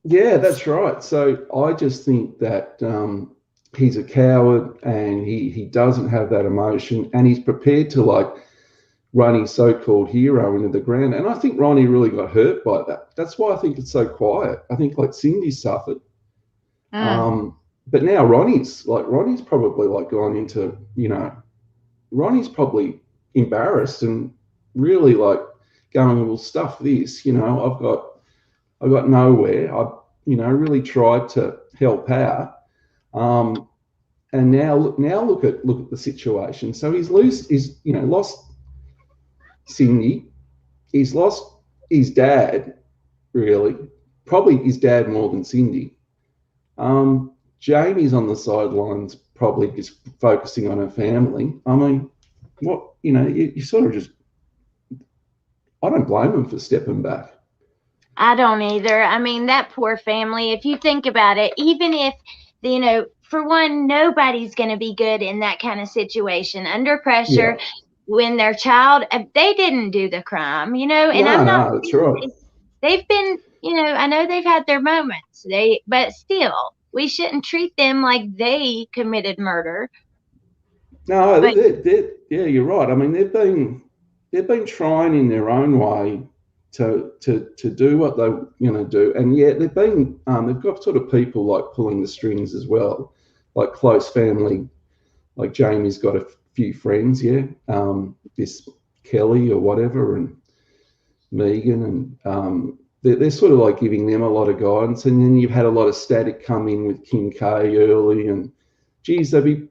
Yeah, that's right. So I just think that he's a coward and he doesn't have that emotion, and he's prepared to run his so-called hero into the ground. And I think Ronnie really got hurt by that. That's why I think it's so quiet. I think Cindy suffered. But now Ronnie's probably gone into, Ronnie's probably embarrassed and really going, well, stuff this, I've got nowhere. really tried to help out. And now look at the situation. So he's lost Cindy. He's lost his dad, really. Probably his dad more than Cindy. Jamie's on the sidelines, probably just focusing on her family. I mean, you sort of just, I don't blame him for stepping back. I don't either. I mean, that poor family, if you think about it, even if, for one, nobody's going to be good in that kind of situation under pressure when their child, they didn't do the crime, and I'm not, no, that's right. They've been, I know they've had their moments, but still, we shouldn't treat them like they committed murder. No, yeah, you're right. I mean, they've been trying in their own way to do what they do, and they've got sort of people like pulling the strings as well, like close family, like Jamie's got a few friends, this Kelly or whatever, and Megan, and they're sort of like giving them a lot of guidance, and then you've had a lot of static come in with Kim K early, and geez, they'd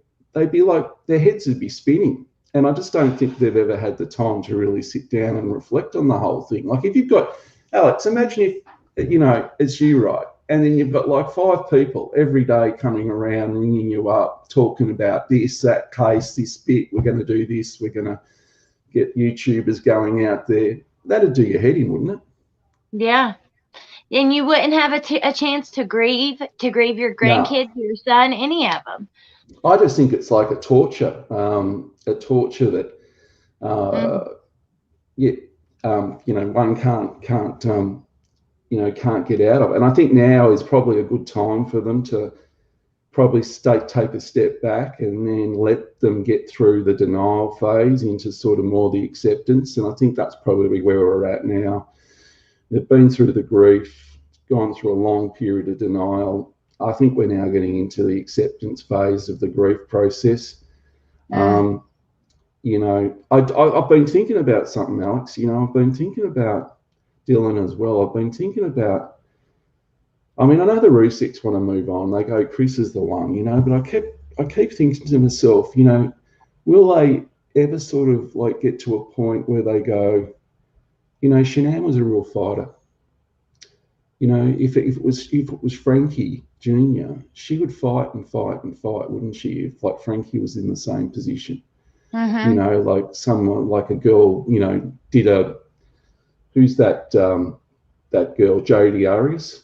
be like, their heads would be spinning. And I just don't think they've ever had the time to really sit down and reflect on the whole thing. Like if you've got, Alex, imagine if, it's you, right? And then you've got like 5 people every day coming around, ringing you up, talking about this, that case, this bit, we're going to do this, we're going to get YouTubers going out there. That'd do your head in, wouldn't it? Yeah. And you wouldn't have a chance to grieve your grandkids, your son, any of them. I just think it's like a torture that, one can't get out of. And I think now is probably a good time for them to probably take a step back and then let them get through the denial phase into sort of more the acceptance. And I think that's probably where we're at now. They've been through the grief, gone through a long period of denial. I think we're now getting into the acceptance phase of the grief process. I've been thinking about something, Alex. I've been thinking about Dylan as well. I've been thinking about, I know the Rusiks want to move on. They go, Chris is the one, but I keep thinking to myself, will they ever sort of like get to a point where they go, Shanann was a real fighter. If it was Frankie Jr., she would fight and fight and fight, wouldn't she? If like Frankie was in the same position, like someone like a girl, who's that girl, Jodi Arias?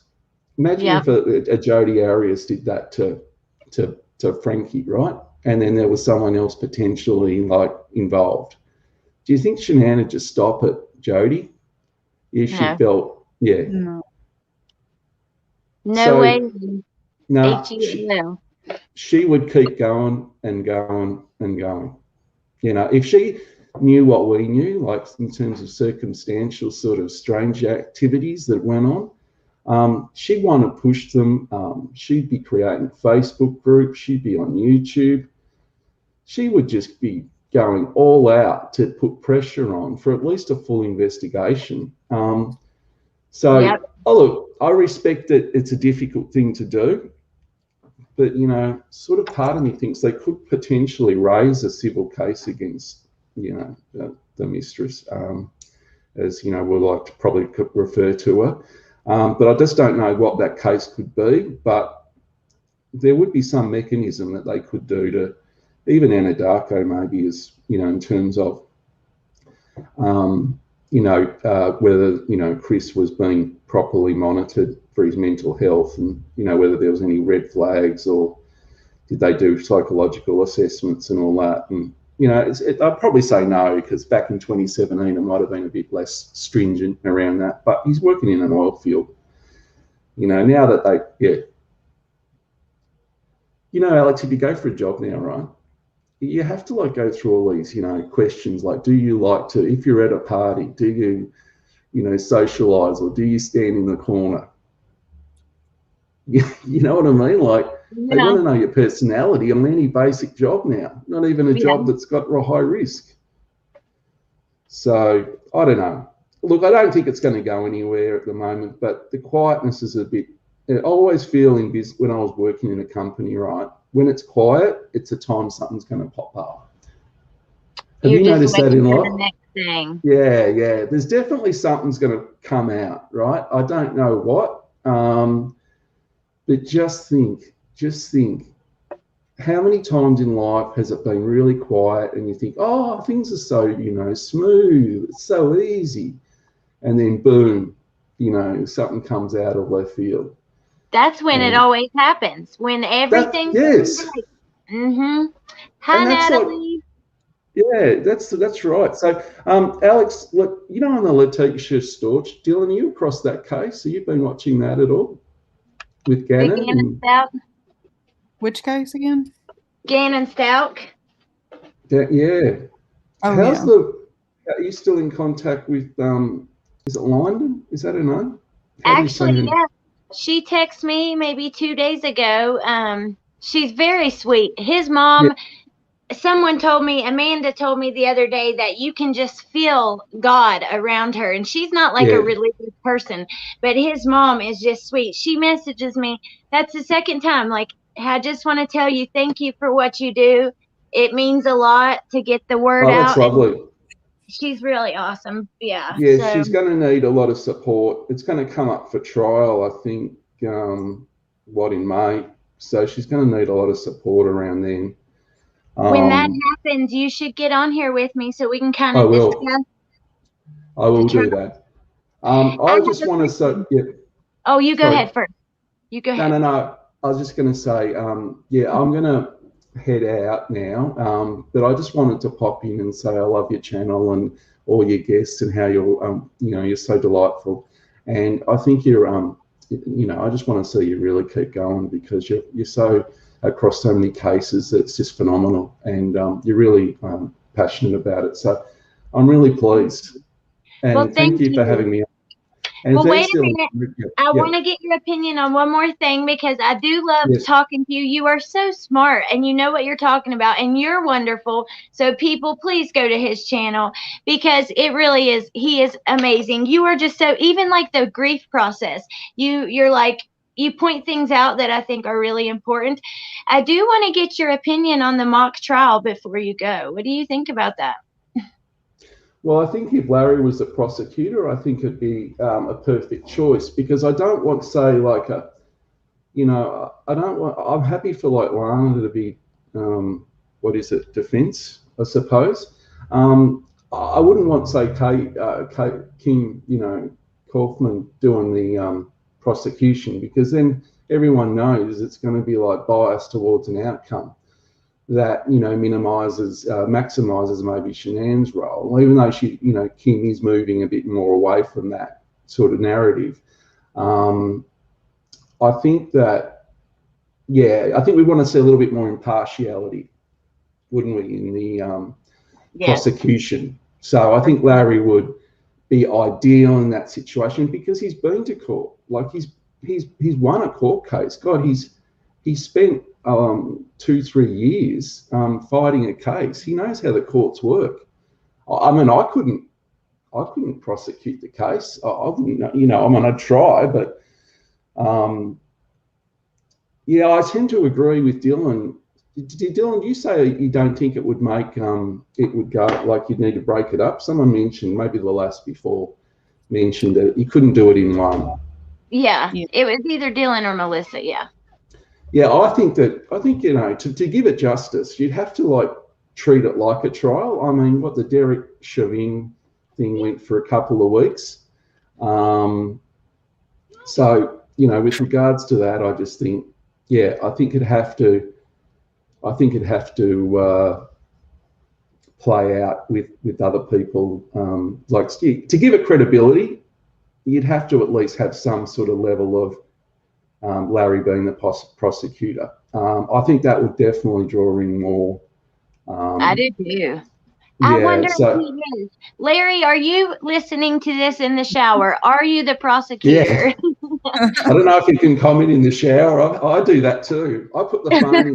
Imagine if a Jodi Arias did that to Frankie, right? And then there was someone else potentially like involved. Do you think Shanann would just stop at Jodi if she felt, No way. No, she would keep going and going and going. If she knew what we knew, like in terms of circumstantial sort of strange activities that went on, she'd want to push them. She'd be creating Facebook groups. She'd be on YouTube. She would just be going all out to put pressure on for at least a full investigation. Look, I respect that it's a difficult thing to do, but, sort of part of me thinks they could potentially raise a civil case against, the mistress, as, we'll like to probably refer to her. But I just don't know what that case could be, but there would be some mechanism that they could do to, even Anadarko maybe is, in terms of, whether, Chris was being properly monitored for his mental health and, whether there was any red flags or did they do psychological assessments and all that. And, I'd probably say no, because back in 2017, it might have been a bit less stringent around that, but he's working in an oil field. Now that Alex, if you go for a job now, right, you have to like go through all these, questions like, do you like to, if you're at a party, do you, socialize or do you stand in the corner? You know what I mean? Like they want to know your personality on any basic job now, not even a job that's got a high risk. So I don't know. Look, I don't think it's going to go anywhere at the moment, but the quietness is a bit I always feel in business when I was working in a company, right? When it's quiet, it's a time something's going to pop up. Have you noticed that in life? The next thing. Yeah. There's definitely something's going to come out, right? I don't know what, but just think, how many times in life has it been really quiet and you think, oh, things are so, smooth, it's so easy. And then boom, something comes out of left field. That's when it always happens. When everything's right. Mm-hmm. Hi, Natalie. That's right. So, Alex, look, on the Letitia Storch, Dylan, are you across that case? Have you been watching that at all with Gannon? Gannon Stout. Which case again? Gannon Stout. Yeah. Oh, How's are you still in contact with, is it Lyndon? Is that her name? Actually, yeah. She texted me maybe 2 days ago. She's very sweet. His mom, someone told me, Amanda told me the other day that you can just feel God around her. And she's not like a religious person, but his mom is just sweet. She messages me. That's the second time. Like, I just want to tell you, thank you for what you do. It means a lot to get the word out. That's lovely. She's really awesome. Yeah. Yeah, she's going to need a lot of support. It's going to come up for trial, I think, in May. So she's going to need a lot of support around then. When that happens, you should get on here with me so we can kind of discuss. I will do that. I just want to say, Oh, you go ahead first. You go ahead. No. I was just going to say, I'm going to head out now, but I just wanted to pop in and say I love your channel and all your guests and how you're, you're so delightful. And I think you're, I just want to see you really keep going because you're so across so many cases. It's just phenomenal, and you're really passionate about it. So I'm really pleased. And thank you for having me on. And well, wait a minute. I want to get your opinion on one more thing because I do love talking to you. You are so smart and you know what you're talking about and you're wonderful. So people, please go to his channel because it really is. He is amazing. You are just so, even like the grief process, you're like, you point things out that I think are really important. I do want to get your opinion on the mock trial before you go. What do you think about that? Well, I think if Larry was the prosecutor, I think it'd be a perfect choice because I don't want to say like I'm happy for like Lana to be, defense, I suppose. I wouldn't want to say Kim, Kaufman doing the prosecution because then everyone knows it's going to be like biased towards an outcome that maximizes maybe Shanann's role, even though Kim is moving a bit more away from that sort of narrative. I think that I think we want to see a little bit more impartiality, wouldn't we, in the prosecution? So I think Larry would be ideal in that situation because he's been to court, like he's won a court case. God, he's spent 2-3 years fighting a case. He knows how the courts work. I mean, I couldn't prosecute the case. I wouldn't, I'd try, but I tend to agree with Dylan. Dylan, you say you don't think it would make it would go like you'd need to break it up? Someone mentioned, maybe the last before mentioned that you couldn't do it in one. Yeah, it was either Dylan or Melissa. Yeah, I think to give it justice, you'd have to like treat it like a trial. I mean, the Derek Chauvin thing went for a couple of weeks. So, with regards to that, I just think, I think it'd have to play out with other people. To give it credibility, you'd have to at least have some sort of level of Larry being the prosecutor. I think that would definitely draw in more. I do too. I wonder if he is. Larry, are you listening to this in the shower? Are you the prosecutor? Yeah. I don't know if you can comment in the shower. I do that too. I put the phone in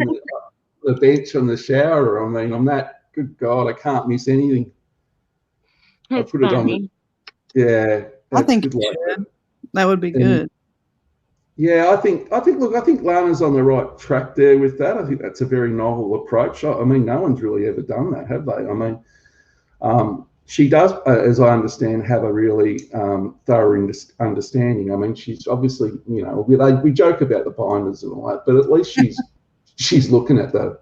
the bench on the shower. I mean, I'm that, good God, I can't miss anything. That's I put funny. it on. I think that would be good. Yeah, I think. Look, I think Lana's on the right track there with that. I think that's a very novel approach. I mean, no one's really ever done that, have they? I mean, she does, as I understand, have a really thorough understanding. I mean, she's obviously, we joke about the binders and all that, but at least she's looking at the,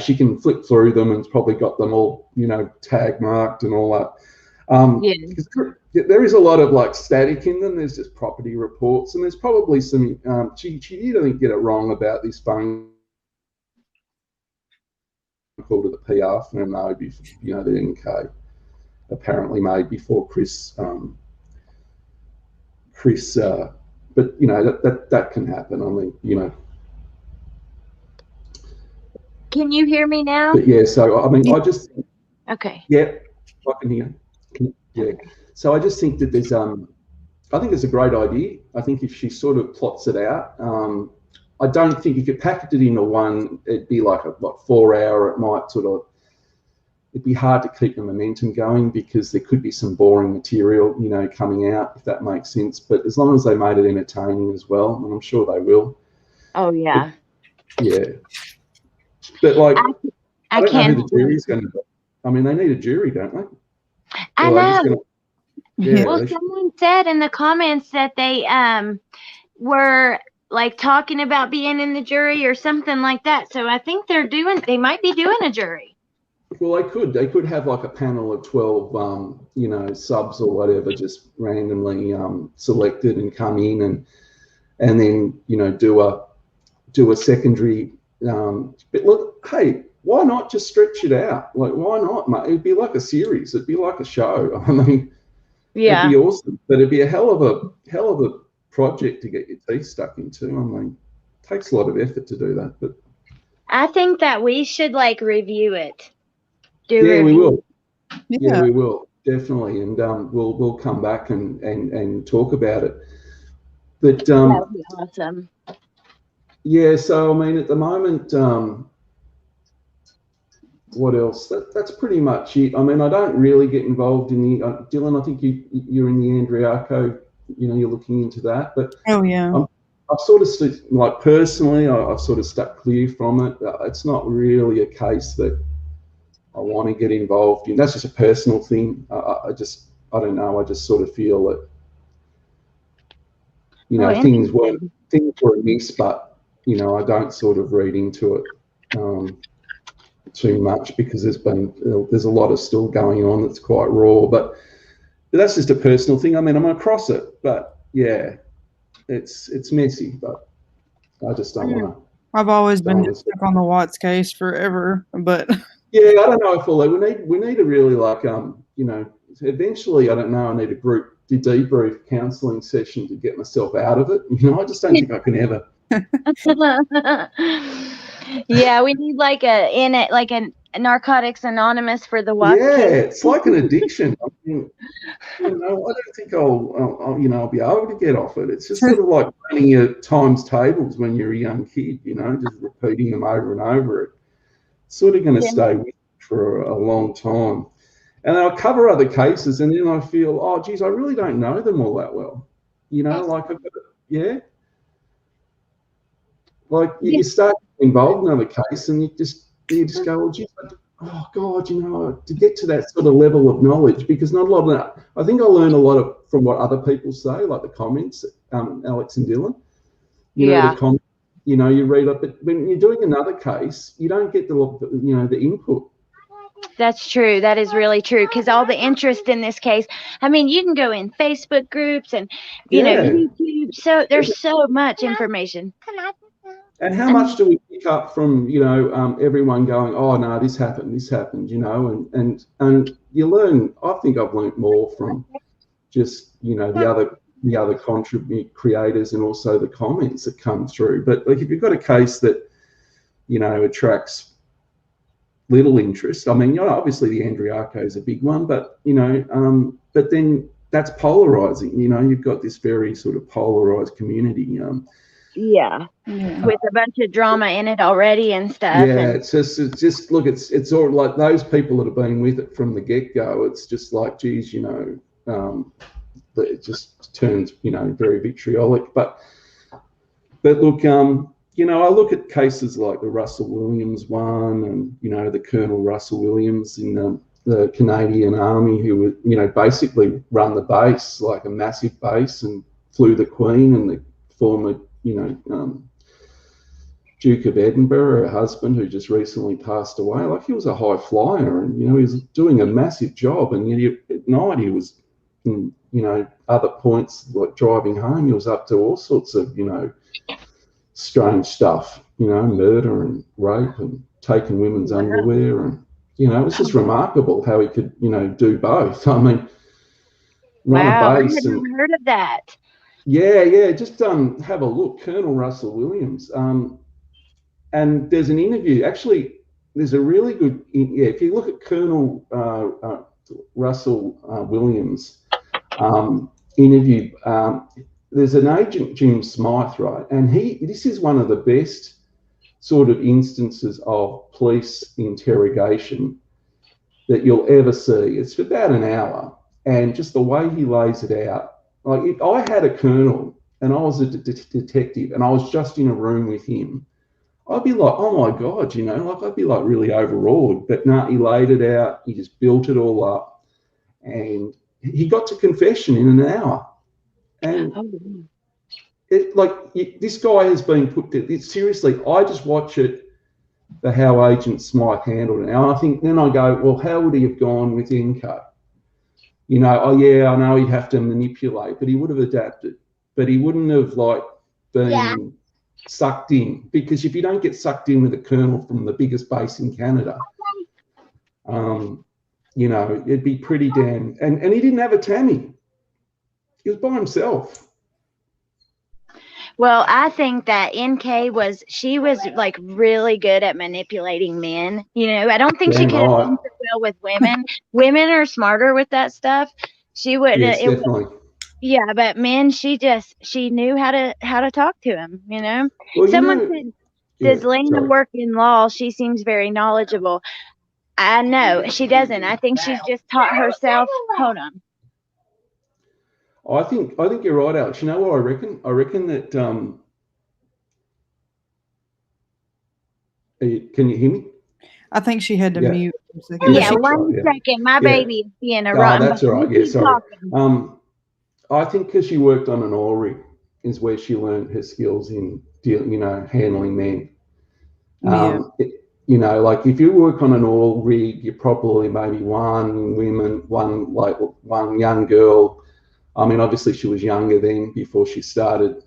she can flick through them and probably got them all, tag marked and all that. There is a lot of like static in them. There's just property reports, and there's probably some. She did, I think, get it wrong about this phone call to the PR firm, though. The NK apparently made before Chris. But that can happen. I mean, Can you hear me now? But yeah, so I mean, I just. Okay. Yeah, I can hear. Yeah. So I just think that there's I think it's a great idea. I think if she sort of plots it out, I don't think if you packaged it into one, it'd be like a 4 hour. It might it'd be hard to keep the momentum going because there could be some boring material, coming out, if that makes sense. But as long as they made it entertaining as well, and I'm sure they will. Oh yeah. Yeah. But like, I don't know can't. who the jury's going to be. I mean, they need a jury, don't they? I know. Yeah, well, someone said in the comments that they were like talking about being in the jury or something like that. So I think they might be doing a jury. Well, they could have like a panel of 12, subs or whatever, just randomly selected and come in and then, do a secondary. But look, hey, why not just stretch it out? Like, why not, mate? It'd be like a series. It'd be like a show. I mean, yeah, it'd be awesome. But it'd be a hell of a project to get your teeth stuck into. I mean, it takes a lot of effort to do that. But I think that we should like review it. We will. Yeah, we will definitely, and we'll come back and talk about it. But that would be awesome. Yeah, so I mean, at the moment, what else? That's pretty much it. I mean, I don't really get involved in the Dylan. I think you're in the Anadarko. You're looking into that, but oh yeah, I've sort of like personally, I've sort of stuck clear from it. It's not really a case that I want to get involved in. That's just a personal thing. I don't know. I just sort of feel that things were amiss, but I don't sort of read into it too much because there's a lot of still going on that's quite raw. But that's just a personal thing. I mean, I'm across it, but yeah, it's messy. But I just don't want to. I've always been stuck on the Watts case forever, but yeah, I don't know if we need to really like eventually, I don't know, I need a group debrief counselling session to get myself out of it. I just don't think I can ever. Yeah, we need like a Narcotics Anonymous for the Watts case. It's like an addiction. I mean, I don't think I'll be able to get off it. It's just sort of like running your times tables when you're a young kid, just repeating them over and over. It's sort of going to stay with you for a long time. And I'll cover other cases, and then I feel, oh, geez, I really don't know them all that well. Like I've got like you start involved in another case, and you just go, well, geez, oh God, to get to that sort of level of knowledge, because not a lot of that. I think I learn a lot from what other people say, like the comments, Alex and Dylan. The comments, you read up, but when you're doing another case, you don't get the input. That's true. That is really true, because all the interest in this case, I mean, you can go in Facebook groups and YouTube. So there's so much information. And how much do we pick up from everyone going, oh no, this happened, and you learn. I think I've learned more from just the other creators and also the comments that come through. But like if you've got a case that attracts little interest, I mean, obviously the Anadarko is a big one, but but then that's polarizing. You've got this very sort of polarized community. With a bunch of drama in it already and stuff. It's just look, it's all like those people that have been with it from the get-go. It's just like, geez, it just turns very vitriolic. But But look, I look at cases like the Russell Williams one, and the Colonel Russell Williams in the Canadian Army, who would basically run the base, like a massive base, and flew the Queen and the former Duke of Edinburgh, her husband, who just recently passed away. Like, he was a high flyer, and he was doing a massive job, and yet at night he was in other points, like driving home, he was up to all sorts of strange stuff, murder and rape and taking women's underwear, and it was just remarkable how he could do both. I mean, run a base. I hadn't heard of that. Yeah, just have a look, Colonel Russell Williams. And there's an interview, actually, there's a really good, if you look at Colonel Russell Williams interview, there's an agent, Jim Smythe, right? And this is one of the best sort of instances of police interrogation that you'll ever see. It's about an hour, and just the way he lays it out. Like, if I had a colonel and I was a detective and I was just in a room with him, I'd be like, oh my God, I'd be like really overawed. But no, he laid it out. He just built it all up, and he got to confession in an hour. And this guy has been put to, seriously, I just watch it, how Agent Smythe handled it. And I think, then I go, well, how would he have gone with NK? Oh yeah, I know he'd have to manipulate, but he would have adapted. But he wouldn't have been sucked in, because if you don't get sucked in with a colonel from the biggest base in Canada, it'd be pretty damn. And he didn't have a Tammy. He was by himself. Well, I think that NK was like really good at manipulating men. I don't think she could have done so well with women. Women are smarter with that stuff. She would. Yes, definitely. Yeah, but men, she knew how to talk to him. Well, someone said, does Lena work in law? She seems very knowledgeable. I know she doesn't. I think she's just taught herself. Hold on. I think you're right, Alex. You know what I reckon? I reckon that. Can you hear me? I think she had to mute for a second. Yeah, one second. My baby is being a rotten. That's all right. Yeah, sorry. I think because she worked on an oil rig is where she learned her skills in handling men. Like, if you work on an oil rig, you're probably maybe one young girl. I mean, obviously she was younger then before she started.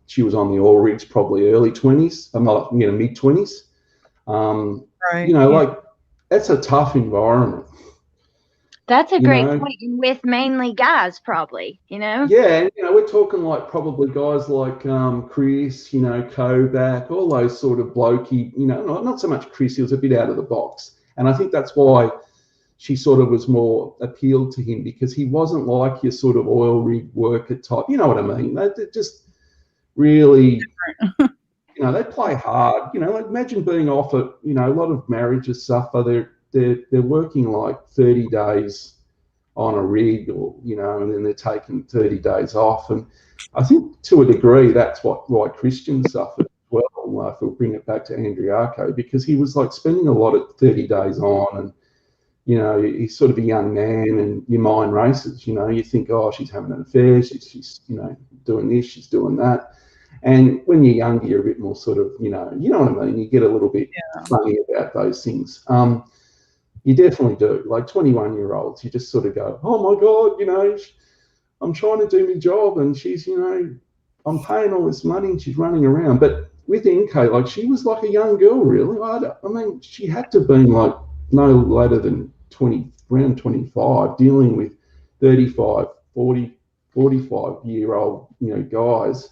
She was on the oil rigs probably early 20s, mid 20s. Right. Like, that's a tough environment. That's a great point, with mainly guys, probably, Yeah, and, we're talking like probably guys like Chris, Kovac, all those sort of blokey, not so much Chris, he was a bit out of the box. And I think that's why she sort of was more appealed to him, because he wasn't like your sort of oil rig worker type. You know what I mean? They just really, they play hard. Like, imagine being off it. A lot of marriages suffer. They're working like 30 days on a rig, or and then they're taking 30 days off. And I think to a degree that's why Christian suffered as well. If we'll bring it back to Anadarko, because he was like spending a lot of 30 days on, and he's sort of a young man, and your mind races. You think, oh, she's having an affair, she's doing this, she's doing that. And when you're younger, you're a bit more sort of, you know what I mean? You get a little bit funny about those things. You definitely do. Like 21-year-olds, you just sort of go, oh my God, I'm trying to do my job, and she's, I'm paying all this money and she's running around. But with NK, like, she was like a young girl, really. I mean, she had to have been like no later than around 25, dealing with 35, 40, 45-year-old, guys.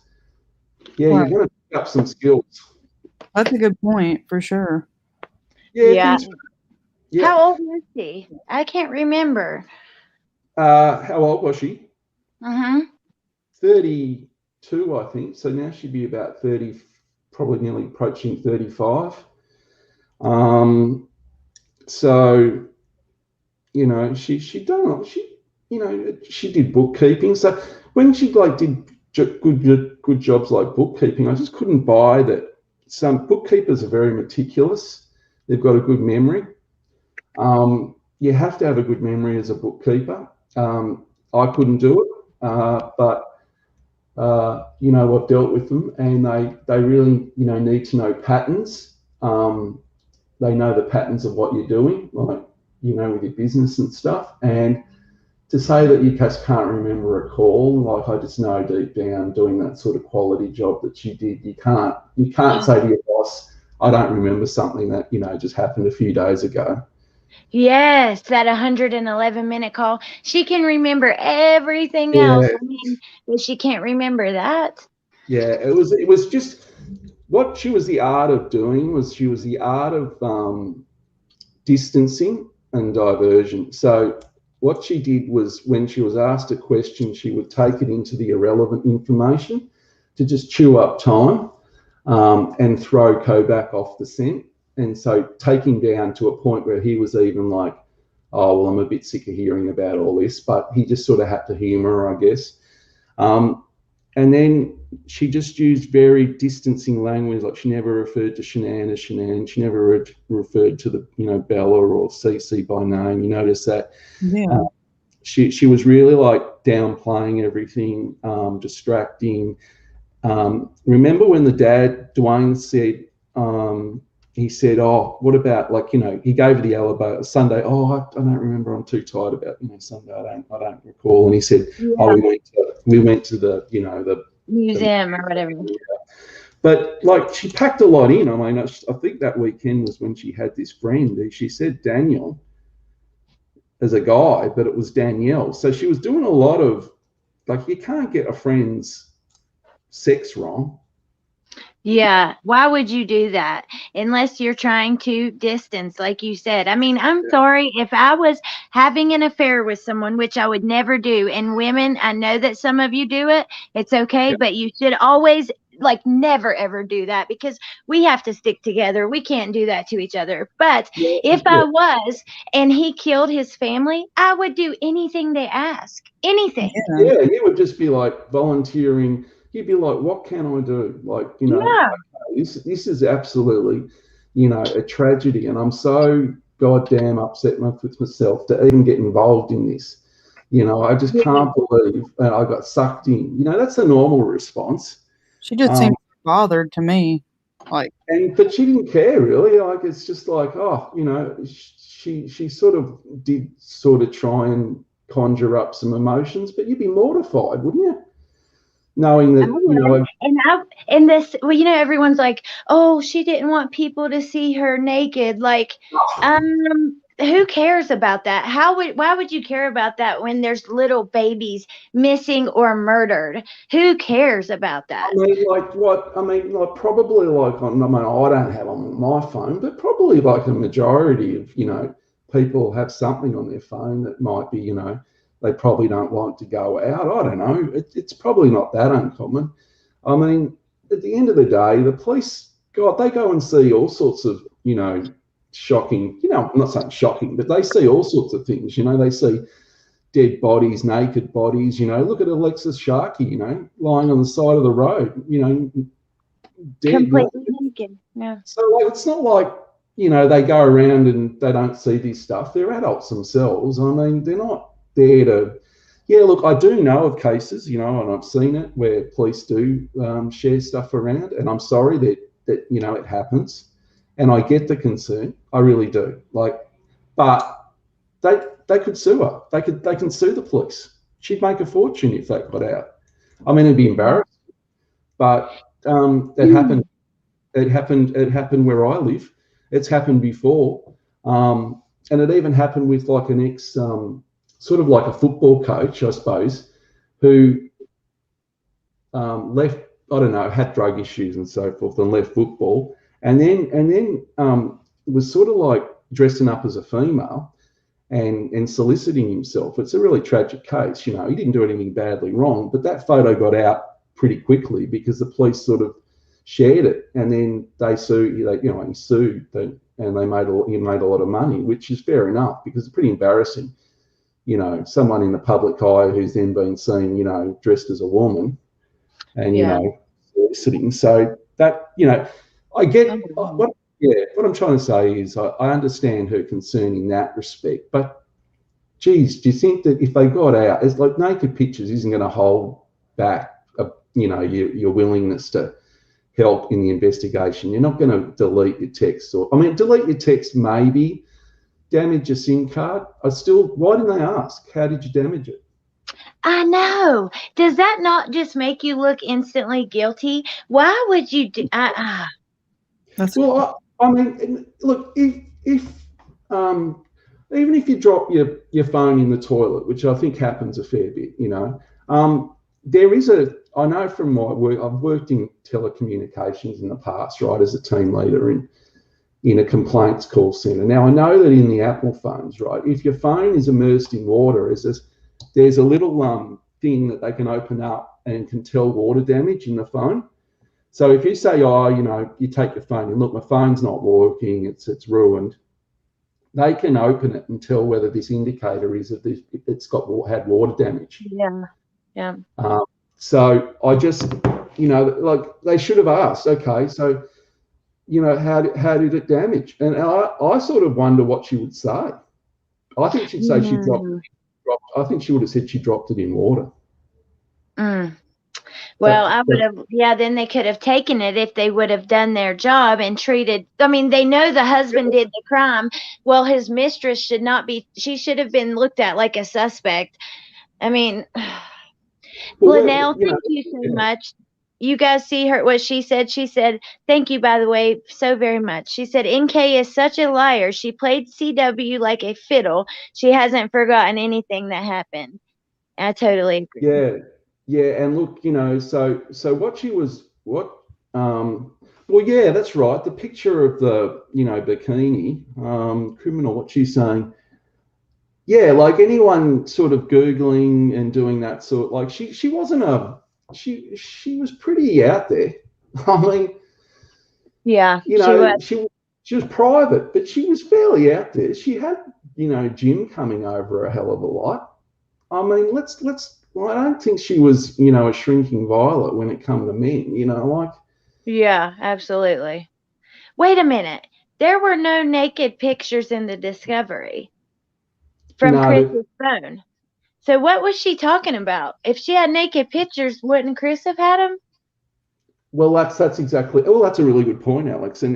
Yeah, Right. You're going to pick up some skills. That's a good point, for sure. Yeah. Yeah. How old was she? I can't remember. How old was she? 32, I think. So now she'd be about 30, probably nearly approaching 35. So, she did bookkeeping. So when she did good jobs like bookkeeping. I just couldn't buy that. Some bookkeepers are very meticulous. They've got a good memory. You have to have a good memory as a bookkeeper. I couldn't do it, but you know, I've dealt with them, and they really, you know, need to know patterns. They know the patterns of what you're doing, like, you know, with your business and stuff. And to say that you just can't remember a call, like, I just know deep down, doing that sort of quality job that you did, you can't say to your boss, I don't remember something that, you know, just happened a few days ago. Yes, that 111-minute call. She can remember everything Yeah. else. I mean, but she can't remember that. Yeah, it was just what she was the art of doing was she was the art of distancing and diversion. So what she did was when she was asked a question, she would take it into the irrelevant information to just chew up time and throw Kobach off the scent. And so take him down to a point where he was even like, oh, well, I'm a bit sick of hearing about all this, but he just sort of had to humour her, I guess. And then she just used very distancing language, like she never referred to Shanann as Shanann. She never referred to the, you know, Bella or Cece by name. You notice that? Yeah. She was really like downplaying everything, distracting. Remember when the dad, Dwayne, said, he said, oh, what about, like, you know, he gave her the elevator Sunday. Oh, I don't remember. I'm too tired about, you know, Sunday. I don't recall. And he said, Yeah. oh, we went to the, you know, the museum or whatever. But like, she packed a lot in. I mean, I think that weekend was when she had this friend. She said Daniel as a guy, but it was Danielle. So she was doing a lot of, like, you can't get a friend's sex wrong. Yeah, why would you do that unless you're trying to distance, like you said? I mean, I'm sorry if I was having an affair with someone, which I would never do. And women, I know that some of you do it. It's okay, but you should always, like, never ever do that, because we have to stick together. We can't do that to each other. But if I was and he killed his family, I would do anything they ask. Anything. Yeah, you would just be like volunteering. You'd be like, what can I do? Like, you know, this is absolutely, you know, a tragedy. And I'm so goddamn upset with myself to even get involved in this. You know, I just can't believe I got sucked in. You know, that's the normal response. She just seemed bothered to me. Like, but she didn't care really. Like, it's just like, oh, you know, she sort of did sort of try and conjure up some emotions, but you'd be mortified, wouldn't you? Knowing that, you know, and this, well, you know, everyone's like, oh, she didn't want people to see her naked. Like, who cares about that? Why would you care about that when there's little babies missing or murdered? Who cares about that? I mean, like probably like, I mean, I don't have on my phone, but probably like a majority of, you know, people have something on their phone that might be, you know, they probably don't want to go out. I don't know. It's probably not that uncommon. I mean, at the end of the day, the police, God, they go and see all sorts of, you know, shocking, you know, I'm not saying shocking, but they see all sorts of things. You know, they see dead bodies, naked bodies. You know, look at Alexis Sharkey, you know, lying on the side of the road, you know, dead. Completely naked. Yeah. So, like, it's not like, you know, they go around and they don't see this stuff. They're adults themselves. I mean, they're not there to, yeah, look, I do know of cases, you know, and I've seen it where police do share stuff around, and I'm sorry that, you know, it happens, and I get the concern. I really do. Like, but they could sue her. They can sue the police. She'd make a fortune if that got out. I mean, it'd be embarrassing, but it happened. It happened where I live. It's happened before, and it even happened with like an ex, sort of like a football coach, I suppose, who left. I don't know, had drug issues and so forth, and left football, and then was sort of like dressing up as a female and soliciting himself. It's a really tragic case. You know, he didn't do anything badly wrong, but that photo got out pretty quickly because the police sort of shared it, and then they sued. He sued, and he made a lot of money, which is fair enough because it's pretty embarrassing. You know, someone in the public eye who's then been seen, you know, dressed as a woman. and Yeah. soliciting. So that I get Oh, what I'm trying to say is I understand her concern in that respect, but geez, do you think that if they got out, it's like naked pictures isn't going to hold back, your willingness to help in the investigation? You're not going to delete your text, delete your text maybe, damage your SIM card. Why didn't they ask? How did you damage it? I know. Does that not just make you look instantly guilty? Why would you do? That's Well, look, if even if you drop your phone in the toilet, which I think happens a fair bit, there is I know from my work, I've worked in telecommunications in the past, right, as a team leader in a complaints call center. Now, I know that in the Apple phones, right, if your phone is immersed in water, there's a little thing that they can open up and can tell water damage in the phone. So if you say, you take your phone and look, my phone's not working, it's ruined, they can open it and tell whether this indicator is that it's had water damage. Yeah. So I just, like they should have asked, okay, so, how did it damage? And I sort of wonder what she would say. I think she'd say she dropped. I think she would have said she dropped it in water. Well, I would have, then they could have taken it if they would have done their job and treated, they know the husband did the crime. Well, his mistress she should have been looked at like a suspect. Linnell, thank you so much. You guys see what she said? She said, thank you, by the way, so very much. She said, NK is such a liar. She played CW like a fiddle. She hasn't forgotten anything that happened. I totally agree. Yeah, and look, so that's right. The picture of the, bikini, criminal, what she's saying. Yeah, like anyone sort of Googling and doing that sort, like she wasn't she was pretty out there. I mean, yeah, she was private, but she was fairly out there. She had, Jim coming over a hell of a lot. I mean, I don't think she was, a shrinking violet when it come to men, Yeah, absolutely. Wait a minute. There were no naked pictures in the discovery from Chris's phone. So what was she talking about? If she had naked pictures, wouldn't Chris have had them? Well, that's exactly. Well, that's a really good point, Alex. And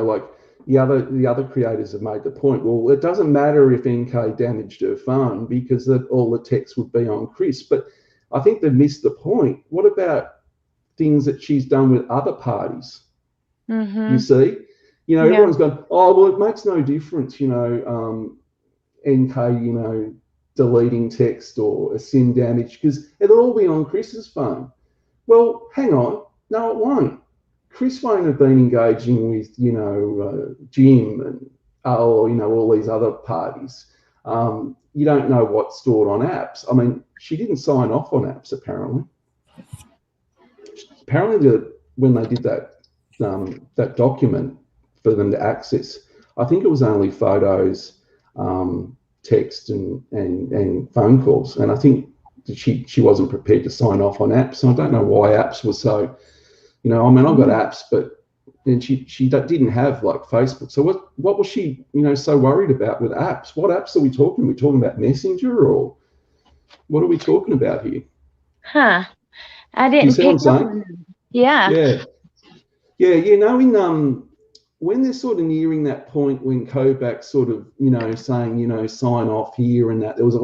like the other creators have made the point. Well, it doesn't matter if NK damaged her phone because all the text would be on Chris. But I think they've missed the point. What about things that she's done with other parties? Mm-hmm. You see, everyone's gone, oh, well, it makes no difference, NK, deleting text or a SIM damage because it'll all be on Chris's phone. Well, hang on. No, it won't. Chris won't have been engaging with, Jim and, all these other parties. You don't know what's stored on apps. I mean, she didn't sign off on apps, apparently. Apparently, when they did that document for them to access, I think it was only photos, text and phone calls. And I think she wasn't prepared to sign off on apps. And I don't know why apps were so, I've got apps, but then she didn't have like Facebook. So what was she, so worried about with apps? What apps are we talking? Are we talking about Messenger or what are we talking about here? Huh. I didn't pick up on them. Yeah. In when they're sort of nearing that point when Kobach sort of, saying, sign off here and that, there was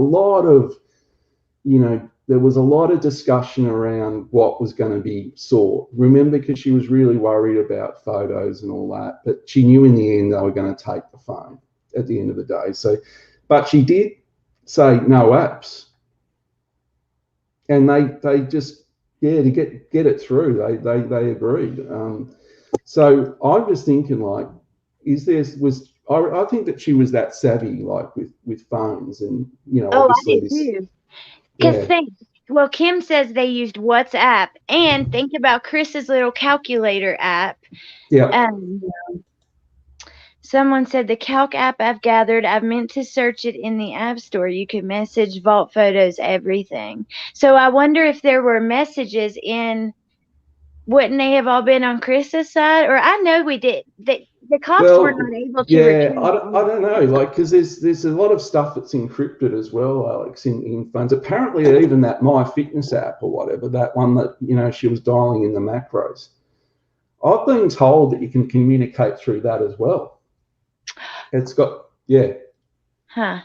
a lot of discussion around what was going to be sought. Remember, because she was really worried about photos and all that, but she knew in the end they were going to take the phone at the end of the day. So, but she did say no apps, and they just to get it through, they agreed. So I'm just thinking, like, I think that she was that savvy, like with phones, and obviously I did too. Because Kim says they used WhatsApp, and think about Chris's little calculator app. Yeah. Someone said the Calc app I've gathered, I've meant to search it in the App Store. You could message, vault photos, everything. So I wonder if there were messages in wouldn't they have all been on Chris's side? Or I know we did. The cops were not Well, able to yeah, retrieve. I don't know, like, because there's a lot of stuff that's encrypted as well, Alex, in phones. Apparently, even that My Fitness app or whatever, that one that, you know, she was dialing in the macros. I've been told that you can communicate through that as well. It's got, yeah. Huh.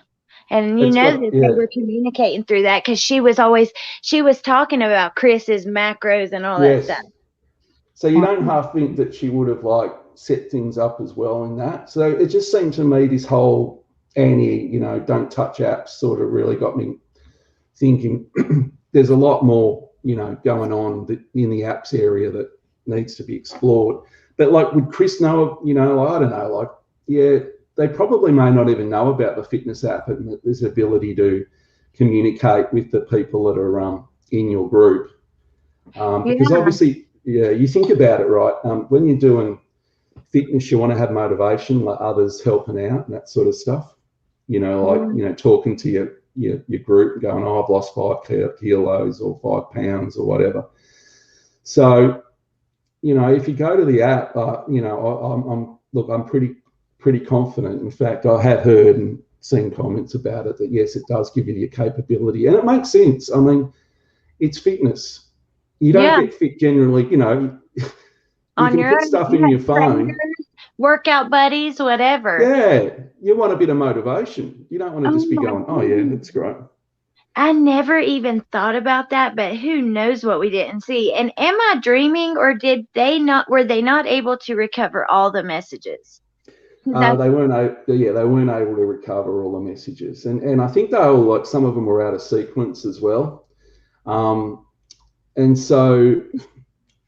And you It's know got, that they yeah. were communicating through that because she was talking about Chris's macros and all that Yes. stuff. So you don't half think that she would have like set things up as well in that. So it just seemed to me this whole Annie, you know, don't touch apps sort of really got me thinking there's a lot more, you know, going on in the apps area that needs to be explored. But like, would Chris know, you know, I don't know, like, yeah, they probably may not even know about the fitness app and this ability to communicate with the people that are in your group. Because obviously, yeah, you think about it, right? When you're doing fitness, you want to have motivation, like others helping out and that sort of stuff. You know, like, you know, talking to your group, going, oh, I've lost 5 kilos or 5 pounds or whatever. So, you know, if you go to the app, you know, I'm pretty confident. In fact, I have heard and seen comments about it that yes, it does give you the capability, and it makes sense. I mean, it's fitness. You don't get fit generally, you know. You on can your put own, stuff you in have your phone. trainers, workout buddies, whatever. Yeah, you want a bit of motivation. You don't want to just be my going, oh yeah, goodness. that's great. I never even thought about that, but who knows what we didn't see? And am I dreaming, or were they not able to recover all the messages? They weren't able to recover all the messages, and I think they were like, some of them were out of sequence as well, and so,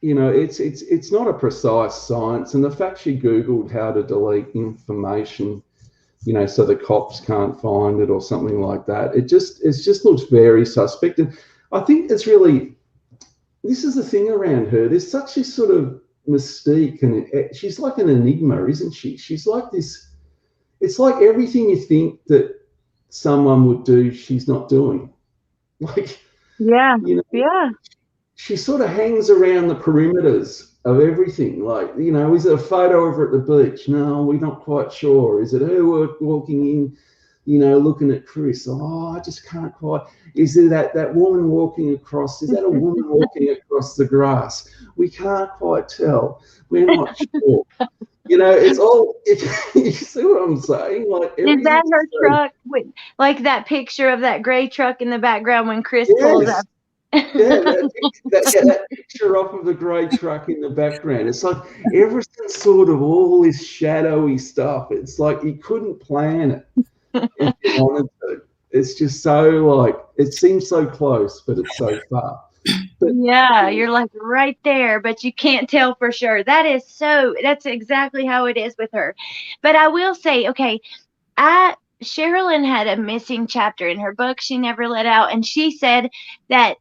you know, it's not a precise science. And the fact she Googled how to delete information, you know, so the cops can't find it or something like that, it just looks very suspect. And I think this is the thing around her. There's such this sort of mystique, and she's like an enigma, isn't she? She's like this. It's like everything you think that someone would do, she's not doing. Like, Yeah, you know, yeah. she sort of hangs around the perimeters of everything. Like, you know, is it a photo of her at the beach? No, we're not quite sure. Is it her walking in, you know, looking at Chris? Oh, I just can't quite. Is it that woman walking across? Is that a woman walking across the grass? We can't quite tell. We're not sure. You know, it's all. You see what I'm saying? Like, Is that her truck with like that picture of that gray truck in the background when Chris pulls up? Yeah, that picture off of the grey truck in the background. It's like everything's sort of all this shadowy stuff. It's like you couldn't plan it if you wanted to. It's just so, like, it seems so close, but it's so far. But, yeah, you're like right there, but you can't tell for sure. That's exactly how it is with her. But I will say, okay, Sherilyn had a missing chapter in her book she never let out, and she said that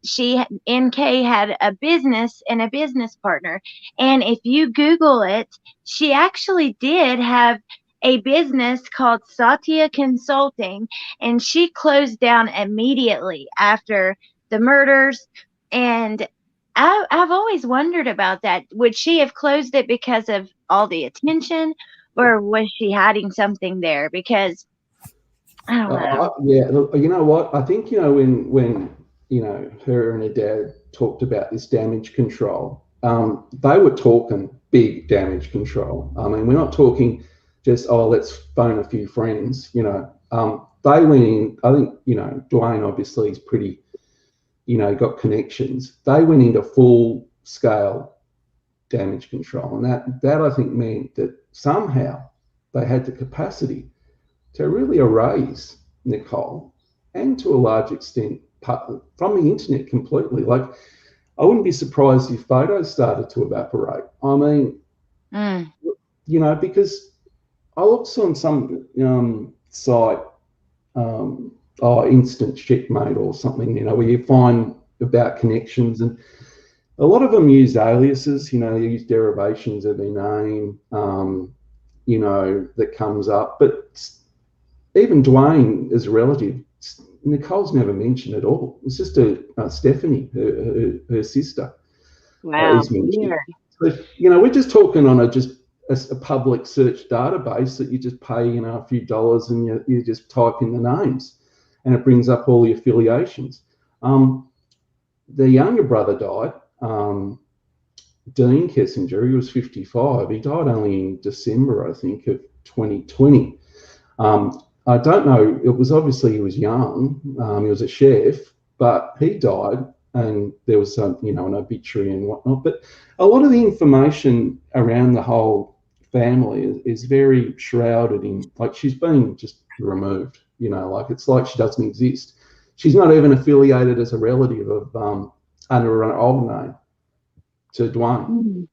NK had a business and a business partner. And if you Google it, she actually did have a business called Satya Consulting, and she closed down immediately after the murders. And I've always wondered about that. Would she have closed it because of all the attention, or was she hiding something there? Because I don't know. yeah, you know what? I think, you know, when you know, her and her dad talked about this damage control, they were talking big damage control. I mean, we're not talking just, oh, let's phone a few friends, you know. They went in, I think, you know, Dwayne obviously is pretty, you know, got connections. They went into full scale damage control. And that I think meant that somehow they had the capacity to really erase Nicole, and to a large extent from the internet completely. Like, I wouldn't be surprised if photos started to evaporate. I mean, you know, because I looked on some site, Instant Checkmate or something, you know, where you find about connections, and a lot of them use aliases, you know, they use derivations of their name, you know, that comes up. But even Dwayne is a relative. Nicole's never mentioned at all. It's just Stephanie, her sister. Wow. is mentioned. Weird. So, you know, we're just talking on a public search database that you just pay, you know, a few dollars and you just type in the names and it brings up all the affiliations. The younger brother died, Dean Kessinger. He was 55. He died only in December, I think, of 2020. I don't know. It was obviously he was young. He was a chef, but he died, and there was some, you know, an obituary and whatnot. But a lot of the information around the whole family is very shrouded in, like, she's been just removed. You know, like it's like she doesn't exist. She's not even affiliated as a relative of under an old name to Dwayne. Mm.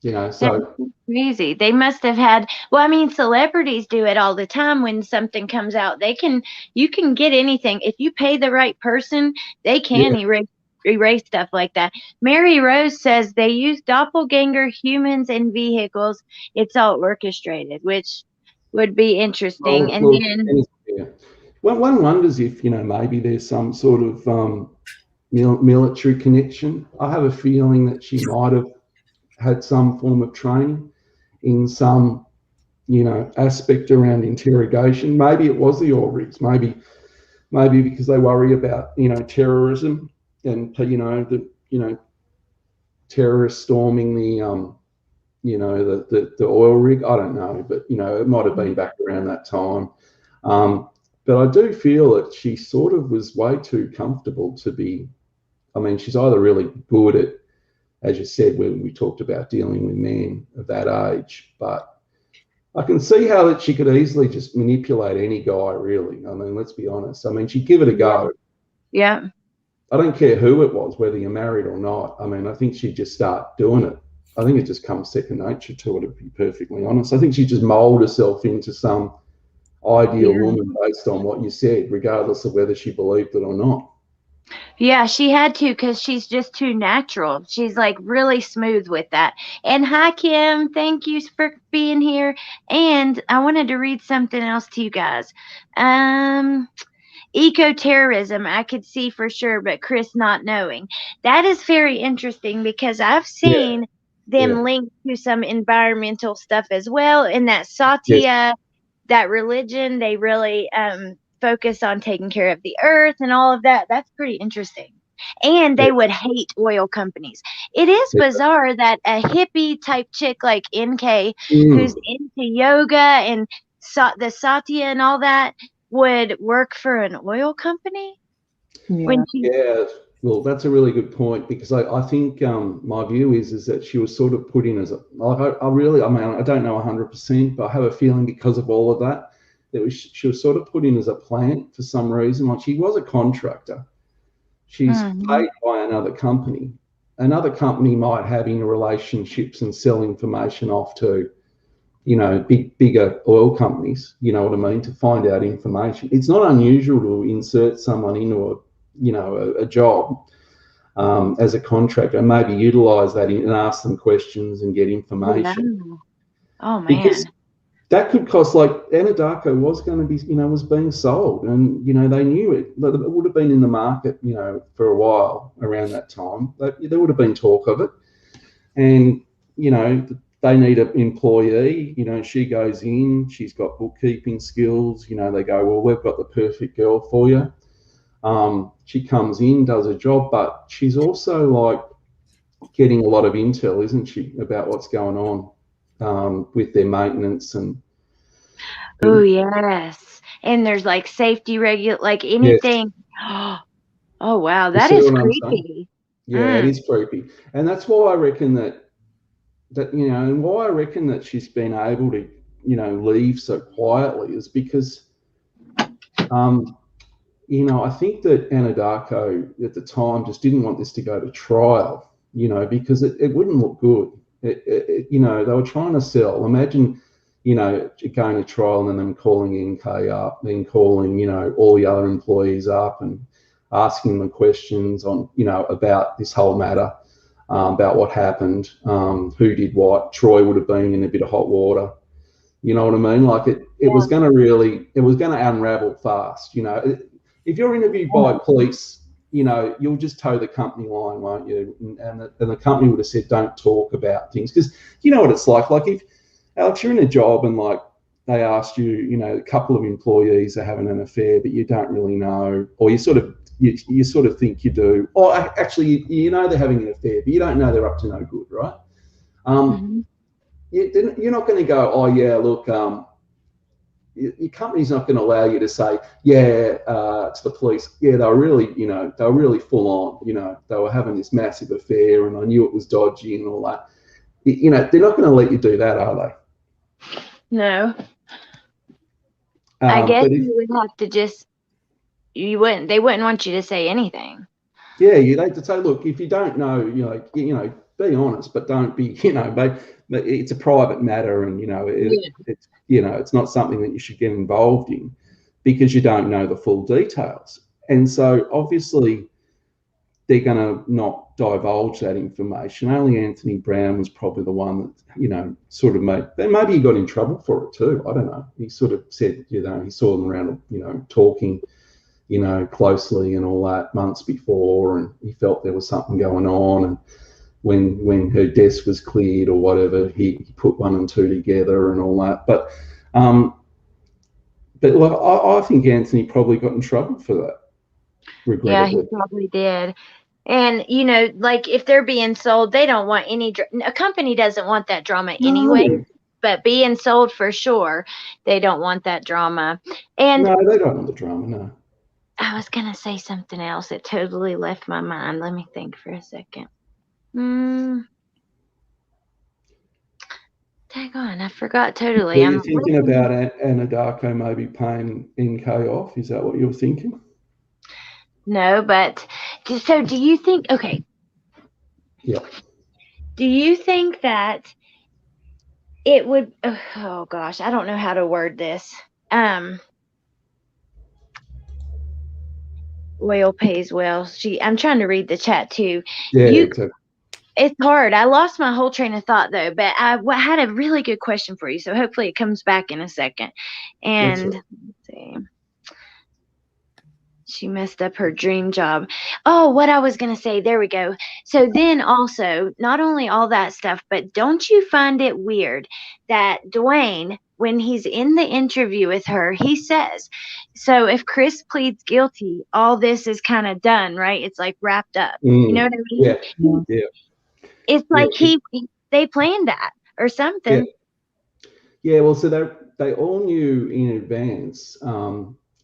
You know, so That's crazy. They must have had, well, I mean, celebrities do it all the time when something comes out. You can get anything. If you pay the right person, they can yeah. erase stuff like that. Mary Rose says they use doppelganger humans and vehicles. It's all orchestrated, which would be interesting. And then, Yeah. Well, one wonders if, you know, maybe there's some sort of military connection. I have a feeling that she might have had some form of training in some, you know, aspect around interrogation. Maybe it was the oil rigs. Maybe because they worry about, you know, terrorism and, you know, terrorists storming the you know, the oil rig. I don't know, but, you know, it might have been back around that time. But I do feel that she sort of was way too comfortable to be, I mean, she's either really good at, as you said, when we talked about dealing with men of that age, but I can see how that she could easily just manipulate any guy, really. I mean, let's be honest. I mean, she'd give it a go. yeah. I don't care who it was, whether you're married or not. I mean, I think she'd just start doing it. I think it just comes second nature to her, to be perfectly honest. I think she just mold herself into some ideal woman based on what you said, regardless of whether she believed it or not. Yeah, she had to because she's just too natural. She's like really smooth with that. And hi, Kim. Thank you for being here. And I wanted to read something else to you guys. Eco-terrorism, I could see for sure, but Chris not knowing. That is very interesting because I've Yeah, seen them linked to some environmental stuff as well. And that yes, Satya, that religion, they really focus on taking care of the earth and all of that. That's pretty interesting. And yeah. they would hate oil companies. It is Yeah. bizarre that a hippie type chick like NK, who's Mm. into yoga and the Satya and all that, would work for an oil company when she. Yeah, well, that's a really good point, because I think my view is that she was sort of put in as a, like, I really, I mean, I don't know 100%, but I have a feeling because of all of that, she was sort of put in as a plant for some reason. Like, she was a contractor. She's paid by another company. Another company might have relationships and sell information off to, you know, bigger oil companies, you know what I mean, to find out information. It's not unusual to insert someone into a job as a contractor and maybe utilize that and ask them questions and get information. Yeah. Oh man. Because that could cost, like, Anadarko was going to be, you know, was being sold, and, you know, they knew it. But it would have been in the market, you know, for a while around that time. There would have been talk of it. And, you know, they need an employee. You know, she goes in, she's got bookkeeping skills. You know, they go, well, we've got the perfect girl for you. She comes in, does a job, but she's also, like, getting a lot of intel, isn't she, about what's going on with their maintenance and. Oh yes. And there's like safety like Yes, anything. Oh wow, you that see is what I'm saying? creepy. Yeah, it is creepy, and that's why I reckon that you know, and why I reckon that she's been able to, you know, leave so quietly is because, you know, I think that Anadarko at the time just didn't want this to go to trial, you know, because it wouldn't look good. You know, they were trying to sell. Imagine, you know, going to trial and then them calling NK up, then calling, you know, all the other employees up and asking them questions on, you know, about this whole matter, about what happened, who did what. Troy would have been in a bit of hot water. You know what I mean? Like, it was going to unravel fast. You know, if you're interviewed by police you know, you'll just toe the company line, won't you? And the company would have said, don't talk about things. Because you know what it's like. Like if, Alex, you're in a job and like they asked you, you know, a couple of employees are having an affair, but you don't really know, or you sort of think you do. Or actually, you know they're having an affair, but you don't know they're up to no good, right? You're not going to go, oh, yeah, look, your company's not going to allow you to say, yeah, to the police, yeah, they were really full on, you know, they were having this massive affair and I knew it was dodgy and all that. You know, they're not going to let you do that, are they? No. I guess you would have to just, they wouldn't want you to say anything. Yeah, they'd say, look, if you don't know, you know, be honest, but don't be, you know, but it's a private matter, and you know, it's you know, it's not something that you should get involved in because you don't know the full details. And so obviously they're going to not divulge that information. Only Anthony Brown was probably the one that, you know, sort of maybe he got in trouble for it too. I don't know. He sort of said, you know, he saw them around, you know, talking, you know, closely and all that months before, and he felt there was something going on. And when her desk was cleared or whatever, he put one and two together and all that. But like, I think Anthony probably got in trouble for that, regrettably. Yeah, he probably did. And, you know, like if they're being sold, they don't want a company doesn't want that drama anyway, but being sold for sure, they don't want that drama. And no, they don't want the drama, no. I was going to say something else. It totally left my mind. Let me think for a second. Dang on, I forgot totally. Were you thinking about Anadarko maybe paying NK off? Is that what you were thinking? No, but so do you think, okay. Yeah. Do you think that it would, oh gosh, I don't know how to word this. Oil pays well. I'm trying to read the chat too. Yeah, it's hard. I lost my whole train of thought though, but I had a really good question for you. So hopefully it comes back in a second. And let's see. She messed up her dream job. Oh, what I was going to say. There we go. So then also, not only all that stuff, but don't you find it weird that Dwayne, when he's in the interview with her, he says, so if Chris pleads guilty, all this is kind of done, right? It's like wrapped up. You know what I mean? Yeah. It's like they planned that or something. Yeah, well, so they all knew in advance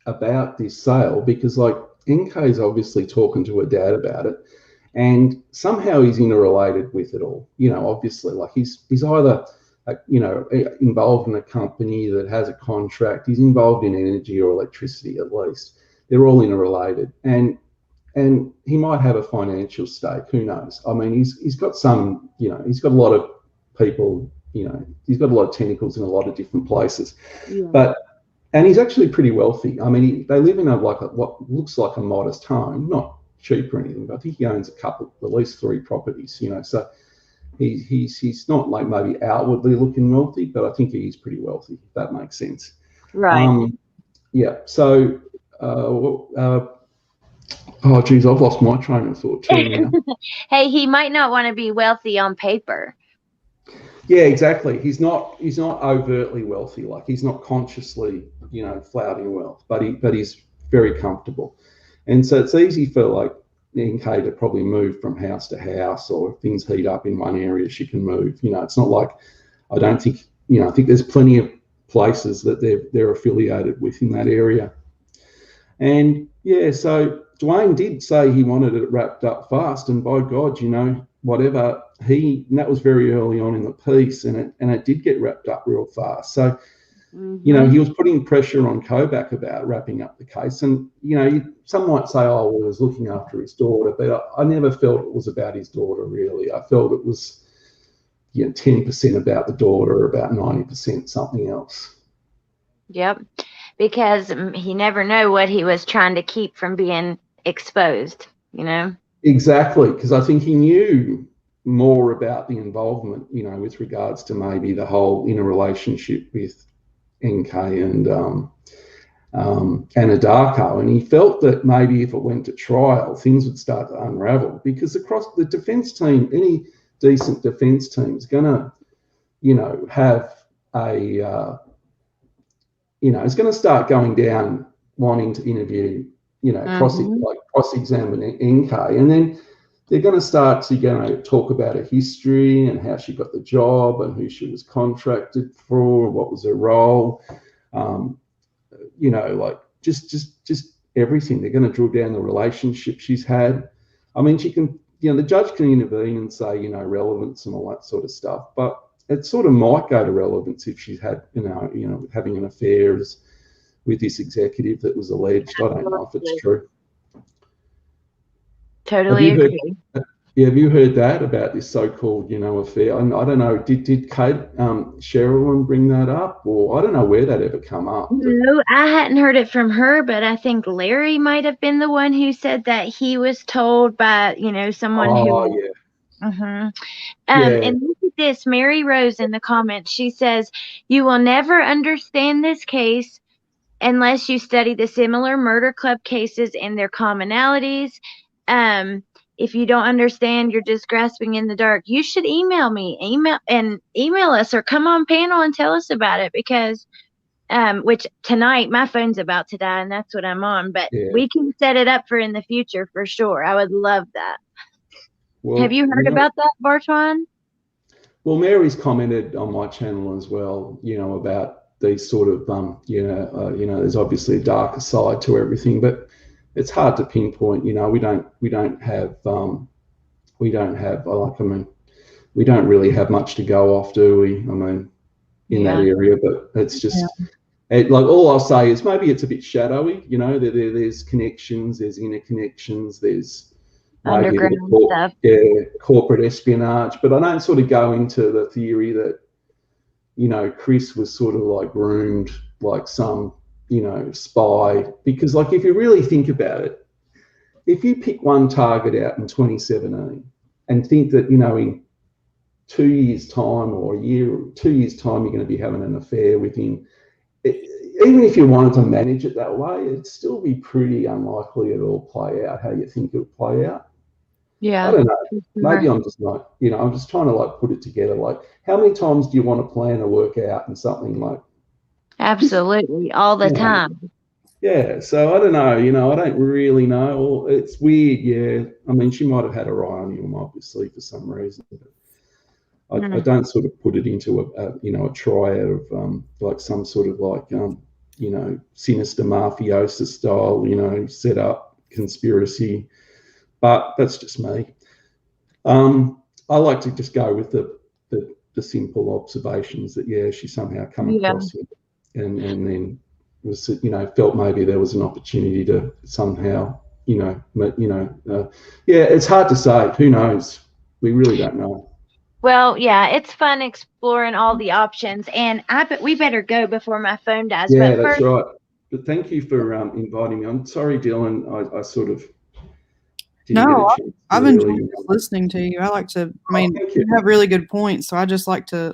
about this sale because, like, NK's obviously talking to her dad about it, and somehow he's interrelated with it all. You know, obviously, like he's either you know, involved in a company that has a contract. He's involved in energy or electricity, at least. They're all interrelated, and he might have a financial stake. Who knows? I mean, he's got some, you know, he's got a lot of people. You know, he's got a lot of tentacles in a lot of different places, and he's actually pretty wealthy. I mean, they live in what looks like a modest home, not cheap or anything, but I think he owns at least 3 properties. You know, so he's not like maybe outwardly looking wealthy, but I think he's pretty wealthy, if that makes sense. Right. Yeah. So, oh geez, I've lost my train of thought too now. Hey, he might not want to be wealthy on paper. Yeah, exactly. He's not overtly wealthy. Like he's not consciously, you know, flouting wealth, but he's very comfortable. And so it's easy for like NK to probably move from house to house, or if things heat up in one area, she can move. You know, it's not like, I don't think, you know, I think there's plenty of places that they're affiliated with in that area. And yeah, so Dwayne did say he wanted it wrapped up fast, and by God, you know, whatever, and that was very early on in the piece, and it did get wrapped up real fast. So, you know, he was putting pressure on Kobach about wrapping up the case. And, you know, some might say, oh, well, he was looking after his daughter, but I never felt it was about his daughter, really. I felt it was, you know, 10% about the daughter, about 90% something else. Yep, because he never knew what he was trying to keep from being exposed, you know? Exactly, because I think he knew more about the involvement, you know, with regards to maybe the whole interrelationship with NK and Anadarko, and he felt that maybe if it went to trial, things would start to unravel, because across the defence team, any decent defence team is going to, have a, it's going to start going down wanting to interview, cross-examine NK, and then they're going to start to, talk about her history and how she got the job and who she was contracted for, what was her role, just everything. They're going to drill down the relationship she's had. I mean, she can, the judge can intervene and say, relevance and all that sort of stuff, but it sort of might go to relevance if she's had, having an affair with this executive that was alleged. I don't know if it's true. Totally agree. Have you heard that about this so-called, affair? And I don't know, did Kate Sherwin bring that up, or I don't know where that ever come up? No, I hadn't heard it from her, but I think Larry might have been the one who said that he was told by, someone who. Oh, yeah. Mm-hmm. Yeah. And look at this, Mary Rose in the comments. She says, "You will never understand this case unless you study the similar murder club cases and their commonalities. If you don't understand, you're just grasping in the dark. You should email me, email us, or come on panel and tell us about it, because which tonight my phone's about to die and that's what I'm on, but we can set it up for in the future for sure. I would love that." Well, have you heard about that, Bartwon? Well, Mary's commented on my channel as well, about these sort of, there's obviously a darker side to everything, but it's hard to pinpoint. We don't really have much to go off, do we? I mean, in that area, but it's just, all I'll say is maybe it's a bit shadowy. There's connections, there's interconnections, there's underground stuff. Yeah, corporate espionage. But I don't sort of go into the theory that, Chris was sort of like groomed like some, spy. Because like, if you really think about it, if you pick one target out in 2017 and think that, in 2 years' time or 2 years' time, you're going to be having an affair with him, even if you wanted to manage it that way, it'd still be pretty unlikely it'll play out how you think it'll play out. Yeah. I don't know. Maybe I'm just not, I'm just trying to like put it together. Like, how many times do you want to plan a workout and something like? Absolutely. All the time. Yeah. So I don't know, I don't really know. It's weird. Yeah. I mean, she might have had her eye on him, obviously, for some reason. But I don't sort of put it into a triad of like some sort of like, sinister mafiosa style, set up conspiracy. But that's just me. I like to just go with the simple observations that she somehow come across it, and then was felt maybe there was an opportunity to somehow it's hard to say. Who knows? We really don't know. Well, yeah, it's fun exploring all the options, and we better go before my phone dies. Yeah, but that's right. But thank you for inviting me. I'm sorry, Dylan. I sort of. No, I've enjoyed listening to you. I like to, you have really good points, so I just like to.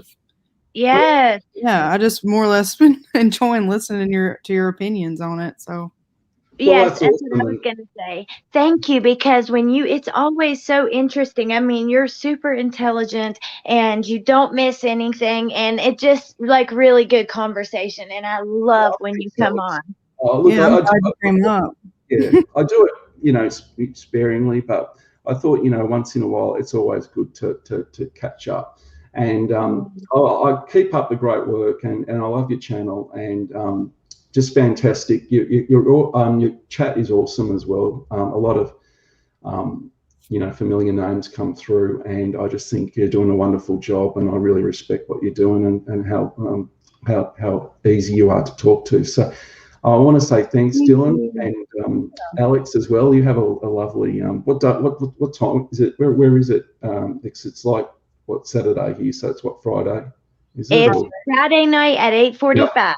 Yes. Yeah, I just more or less been enjoying listening to your opinions on it. So. Yes, that's what I was going to say. Thank you, because it's always so interesting. I mean, you're super intelligent and you don't miss anything, and it just like really good conversation. And I love when you come on. Look, I do it, sparingly, but I thought, once in a while, it's always good to catch up. And I keep up the great work, and I love your channel, and just fantastic. Your chat is awesome as well. A lot of familiar names come through, and I just think you're doing a wonderful job, and I really respect what you're doing and how easy you are to talk to. So I want to say thanks, Dylan, and Alex as well. You have a lovely what time is it? Where is it? It's like Saturday here, so it's Friday? Is it? It's Friday night at 8:45.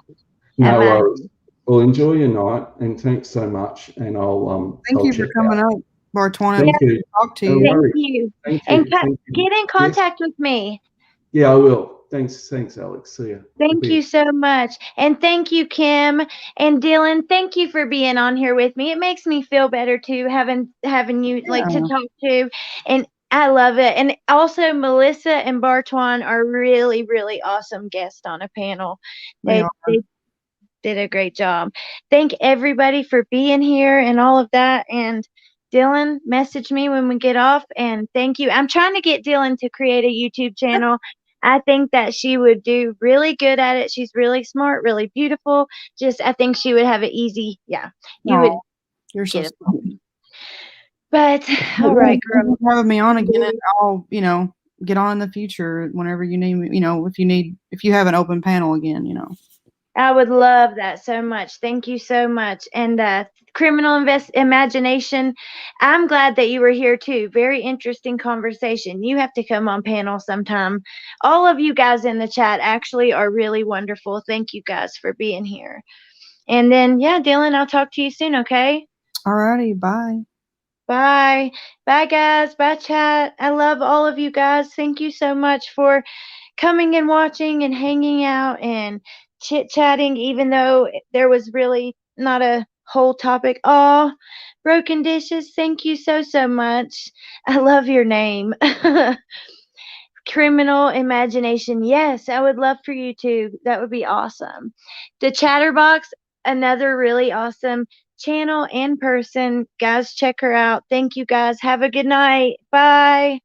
Yeah. No worries. Well, enjoy your night, and thanks so much. And I'll thank you for coming up, Bartwon. Thank you. Talk to you. Thank you. And get in contact with me. Yeah, I will. Thanks, Alex. See ya. Thank you so much. And thank you, Kim and Dylan. Thank you for being on here with me. It makes me feel better too, having you like to Yeah. talk to. And I love it. And also Melissa and Bartwon are really, really awesome guests on a panel. They They did a great job. Thank everybody for being here and all of that. And Dylan, message me when we get off. And thank you. I'm trying to get Dylan to create a YouTube channel. I think that she would do really good at it. She's really smart, really beautiful. Just, I think she would have it easy. Yeah, you would You're so get it. sweet. But all right, girl. Thank you for having me on again, and I'll, get on in the future whenever you need me. If you have an open panel again, I would love that so much. Thank you so much. And criminal imagination, I'm glad that you were here too. Very interesting conversation. You have to come on panel sometime. All of you guys in the chat actually are really wonderful. Thank you guys for being here. And then, yeah, Dylan, I'll talk to you soon, okay? Alrighty, bye. Bye. Bye, guys. Bye, chat. I love all of you guys. Thank you so much for coming and watching and hanging out and chit-chatting, even though there was really not a whole topic. Oh, broken dishes. Thank you so, so much. I love your name. Criminal imagination. Yes, I would love for you to. That would be awesome. The Chatterbox, another really awesome channel and person. Guys, check her out. Thank you guys. Have a good night. Bye.